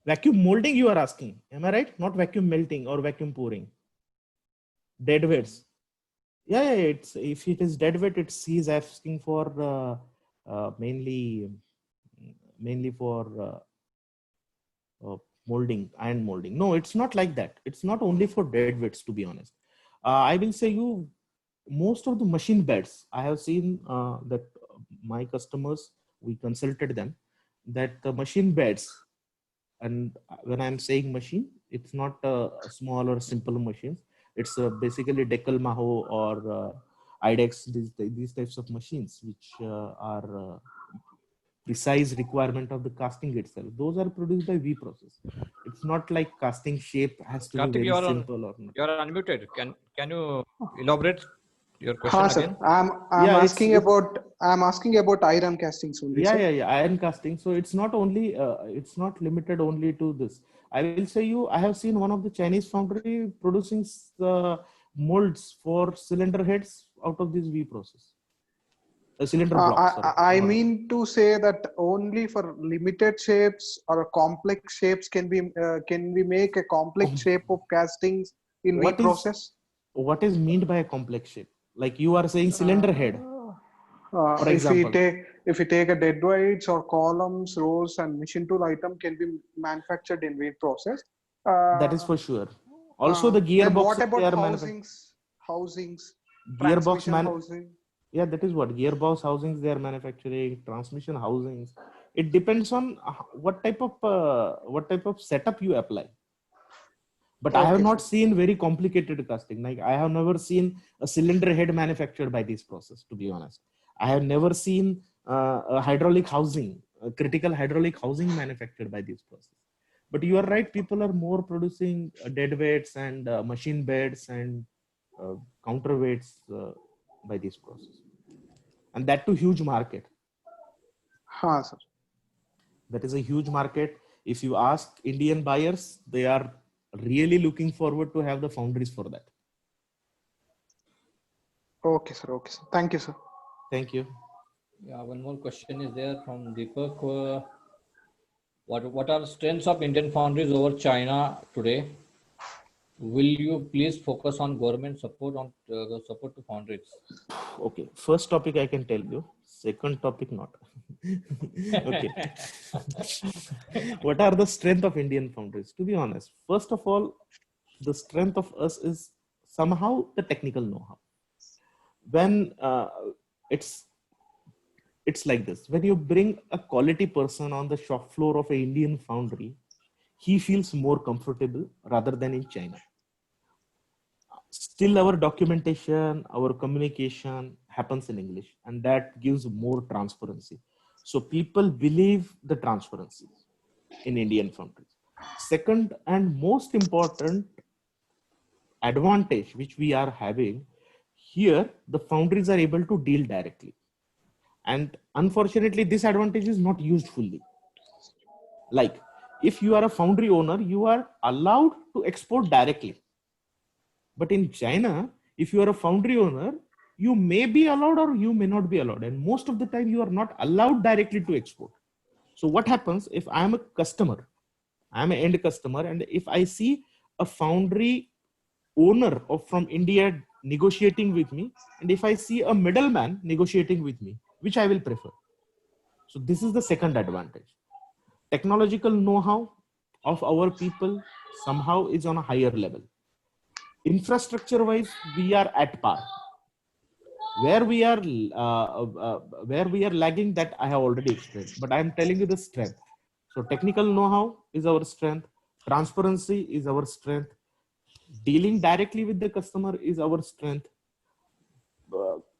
Vacuum molding you are asking, am I right? Not vacuum melting or vacuum pouring. Dead weights. Yeah, it's if it is dead weight, he's asking for mainly for molding, iron molding. No, it's not like that. It's not only for dead weights, to be honest. I will say you, most of the machine beds, I have seen that my customers, we consulted them, that the machine beds, and when I'm saying machine, It's not small or simple machines. It's basically Deckel Maho or IDEX, these types of machines, which are precise requirement of the casting itself. Those are produced by V process. It's not like casting shape has to be Karthik, very simple or not. you are unmuted. Can you elaborate your question Sir. again? I'm asking about iron castings only. Yeah, sir. iron casting. So it's not only it's not limited only to this. I will say you, I have seen one of the Chinese foundry producing molds for cylinder heads out of this V process. A cylinder block. Sorry. I mean to say that only for limited shapes or complex shapes can we make a complex shape of castings in V process? What is meant by a complex shape? Like you are saying cylinder head. For example, if we take a dead weights or columns, rows, and machine tool item can be manufactured in V process. That is for sure. Also, the gearbox. What about housings, gearbox housing? Yeah, that is what gearbox housings they are manufacturing, transmission housings. It depends on what type of setup you apply. But I have not seen very complicated casting. Like I have never seen a cylinder head manufactured by this process, to be honest. I have never seen a hydraulic housing, a critical hydraulic housing manufactured by this process. But you are right, people are more producing dead weights and machine beds and counterweights by this process. And that too huge market. Sir. That is a huge market. If you ask Indian buyers, they are really looking forward to have the foundries for that. Okay, sir. Thank you, sir. Thank you. Yeah, one more question is there from Deepak. What are the strengths of Indian foundries over China today? Will you please focus on government support support to foundries? Okay, first topic I can tell you. Second topic not. Okay. What are the strength of Indian foundries? To be honest, first of all, the strength of us is somehow the technical know-how. When it's like this, when you bring a quality person on the shop floor of an Indian foundry, he feels more comfortable rather than in China. Still our documentation, our communication happens in English, and that gives more transparency. So people believe the transparency in Indian foundries. Second and most important advantage which we are having here, the foundries are able to deal directly. And unfortunately, this advantage is not used fully. Like if you are a foundry owner, you are allowed to export directly. But in China, if you are a foundry owner, you may be allowed or you may not be allowed. And most of the time you are not allowed directly to export. So what happens if I am a customer, I am an end customer, and if I see a foundry owner from India negotiating with me, and if I see a middleman negotiating with me, which I will prefer? So this is the second advantage. Technological know-how of our people somehow is on a higher level. Infrastructure wise, we are at par. Where we are lagging, that I have already explained, but I am telling you the strength. So technical know-how is our strength. Transparency is our strength. Dealing directly with the customer is our strength.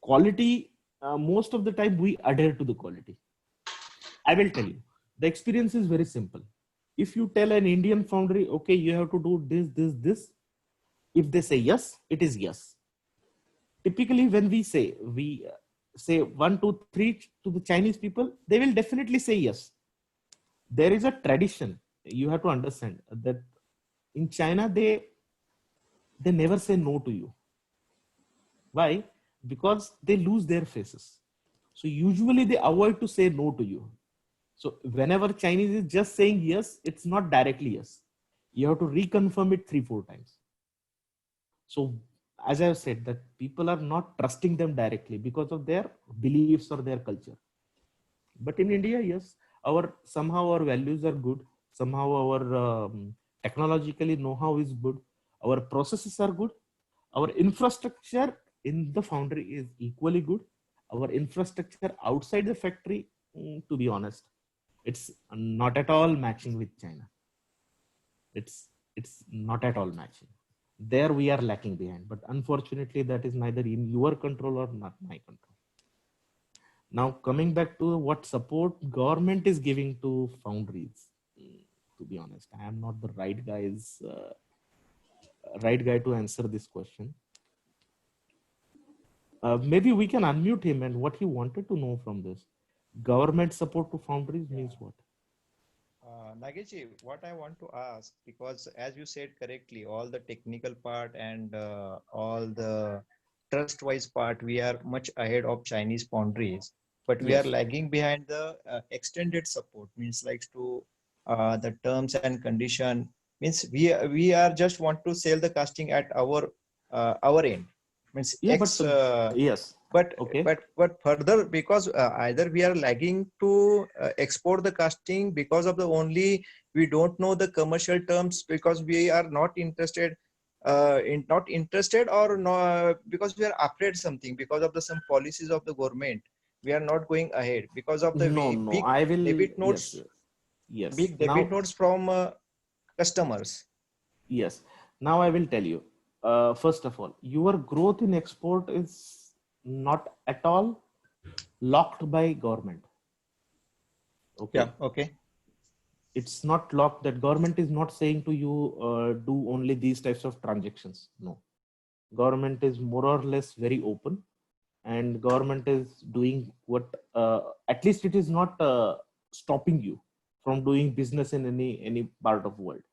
Quality, most of the time we adhere to the quality. I will tell you, the experience is very simple. If you tell an Indian foundry, okay, you have to do this, if they say yes, it is yes. Typically, when we say 1, 2, 3 to the Chinese people, they will definitely say yes. There is a tradition. You have to understand that in China, they never say no to you. Why? Because they lose their faces. So usually they avoid to say no to you. So whenever Chinese is just saying yes, it's not directly yes. You have to reconfirm it 3-4 times. So as I have said, that people are not trusting them directly because of their beliefs or their culture. But in India, yes, somehow our values are good. Somehow our technologically know-how is good. Our processes are good. Our infrastructure in the foundry is equally good. Our infrastructure outside the factory, to be honest, it's not at all matching with China. It's it's not at all matching. There we are lacking behind, but unfortunately that is neither in your control or not my control. Now coming back to what support government is giving to foundries, to be honest, I am not the right guy to answer this question. Maybe we can unmute him, and what he wanted to know from this. Government support to foundries means what? Nageshi, what I want to ask, because as you said correctly, all the technical part and all the trust-wise part, we are much ahead of Chinese foundries, but we are Yes. lagging behind the extended support, means like to the terms and condition, means we are just want to sell the casting at our end, means Yeah, X. but yes. But Okay. but further, because either we are lagging to export the casting because of the only we don't know the commercial terms, because we are not interested or no, because we are afraid something, because of the some policies of the government, we are not going ahead because of the No, big I will. debit Yes, notes, yes. big debit notes from customers. Yes. Now I will tell you. First of all, your growth in export is not at all locked by government. Okay. Yeah. Okay. It's not locked. That government is not saying to you do only these types of transactions. No. Government is more or less very open, and government is doing what at least it is not stopping you from doing business in any part of world.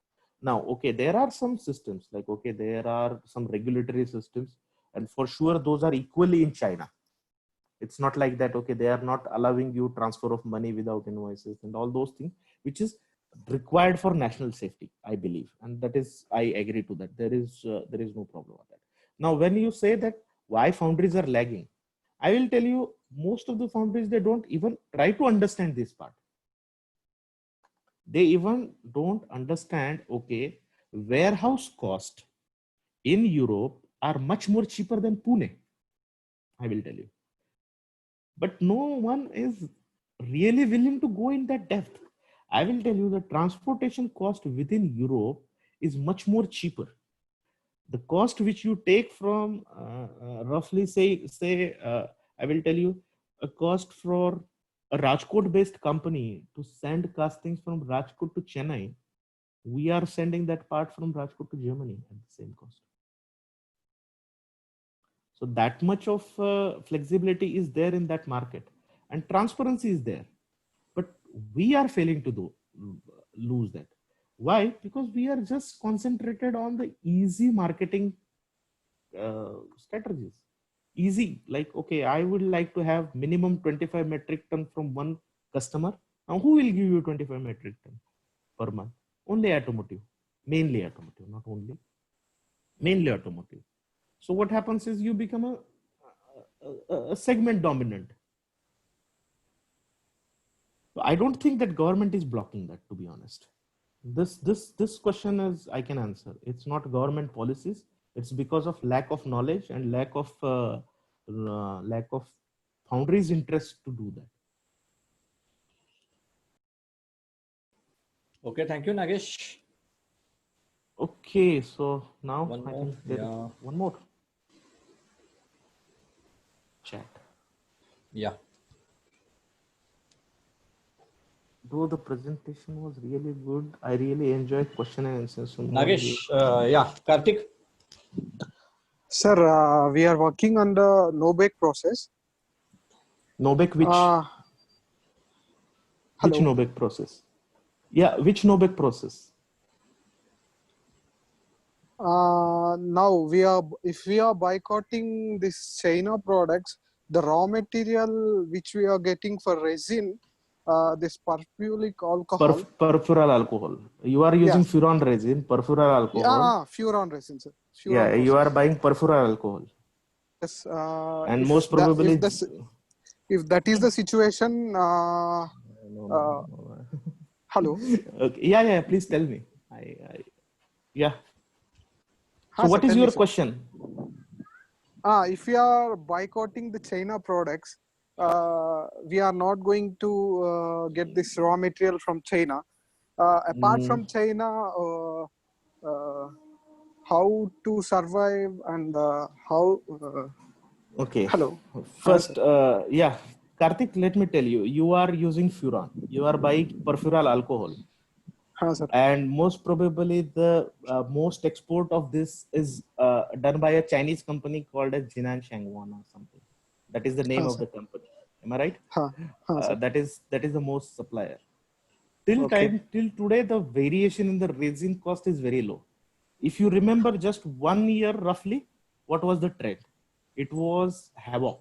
Now, okay, there are some systems, like, okay, there are some regulatory systems, and for sure those are equally in China. It's not like that, okay, they are not allowing you transfer of money without invoices and all those things, which is required for national safety, I believe, and that is, I agree to that. There is no problem with that. Now, when you say that why foundries are lagging, I will tell you, most of the foundries, they don't even try to understand this part. They even don't understand, okay, warehouse cost in Europe are much more cheaper than Pune, I will tell you. But no one is really willing to go in that depth. I will tell you, the transportation cost within Europe is much more cheaper. The cost which you take from roughly I will tell you, a cost for a Rajkot based company to send castings from Rajkot to Chennai, we are sending that part from Rajkot to Germany at the same cost. So that much of flexibility is there in that market, and transparency is there, but we are failing to lose that. Why? Because we are just concentrated on the easy marketing strategies. Easy, like, okay, I would like to have minimum 25 metric ton from one customer. Now, who will give you 25 metric ton per month? Only automotive, mainly automotive, not only, mainly automotive. So what happens is you become a segment dominant. I don't think that government is blocking that, to be honest. This question is, I can answer. It's not government policies. It's because of lack of knowledge and lack of foundries' interest to do that. Okay, thank you, Nagesh. Okay, so now One I more, think there is one more chat. Yeah. Though the presentation was really good, I really enjoyed question and answers. Nagesh, yeah, Karthik. Sir, we are working on the no-bake process. No-bake which? Which no-bake process? Yeah, which no-bake process? Now if we are boycotting this China products, the raw material which we are getting for resin, this perfluoric alcohol. Perfural alcohol. You are using furan resin, perfural alcohol. Yeah, furan resin, sir. Furan process. You are buying perfural alcohol. Yes. And most probably, if that is the situation, hello. Okay. Yeah. Please tell me. Yeah. So what is your question? If we are boycotting the China products, we are not going to get this raw material from China. Apart from China, how to survive and how. Okay. Hello. First, yeah, Karthik, let me tell you, you are using furan. You are buying perfural alcohol. Sir. And most probably the most export of this is done by a Chinese company called as Jinan Shangwan or something. That is the name of Sir. the company. Am I right? Sir. That is the most supplier. Till Okay. today, the variation in the resin cost is very low. If you remember just 1 year roughly, what was the trend? It was havoc.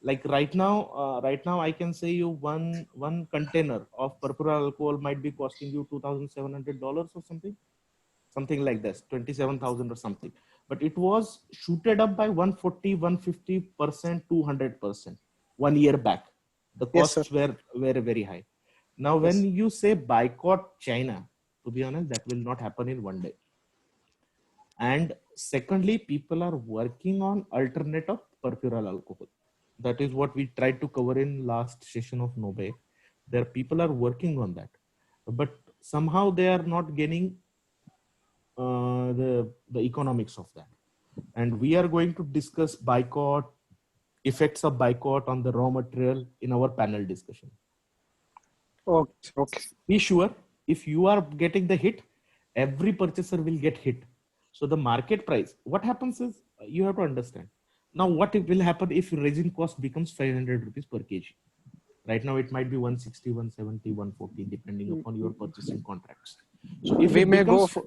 Like right now I can say you one container of perfural alcohol might be costing you $2,700 or something like this, 27,000 or something. But it was shooted up by 140, 150%, 200% 1 year back. The Yes, sir. costs were very, very high. Now, when you say boycott China, to be honest, that will not happen in one day. And secondly, people are working on alternate of perfural alcohol. That is what we tried to cover in last session of Nobe. There people are working on that, but somehow they are not getting the economics of that. And we are going to discuss boycott, effects of boycott on the raw material in our panel discussion. Okay. Be sure if you are getting the hit, every purchaser will get hit. So the market price, what happens is you have to understand. Now, what will happen if resin cost becomes 500 rupees per kg? Right now, it might be 160, 170, 140, depending upon your purchasing contracts. So if we it may becomes, go for,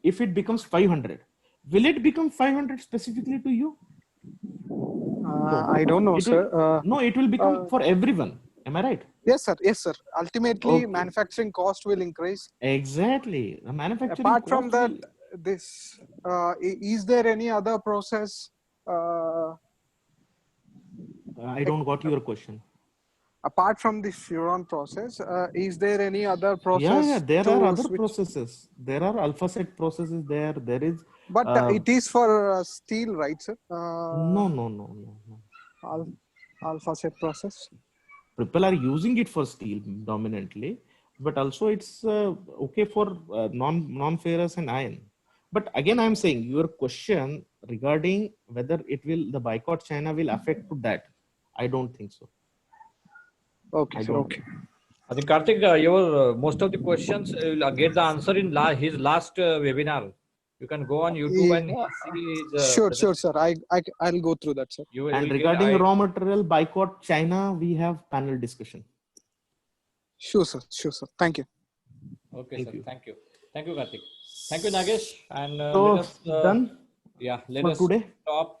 if it becomes 500, will it become 500 specifically to you? No. I don't know, it sir. will, no, it will become for everyone. Am I right? Yes, sir. Yes, sir. Ultimately, Okay. manufacturing cost will increase. Exactly. The manufacturing Apart from that, will... this is there any other process? I don't got your question. Apart from the furan process, is there any other process? Yeah, there are other switch? processes. There are alpha set processes there. There is. But it is for steel, right, sir? No. Alpha set process. People are using it for steel dominantly, but also it's okay for non-ferrous and iron. But again, I'm saying your question regarding whether the boycott China will affect to that. I don't think so. Okay, sir. Okay. I think Karthik, your most of the questions will get the answer in his last webinar. You can go on YouTube and see his. Sure, sir. I'll go through that, sir. And regarding raw material boycott China, we have panel discussion. Sure, sir. Thank you. Okay, sir. Thank you, Karthik. Thank you, Nagesh. And So let us done. Yeah, let for us today. stop.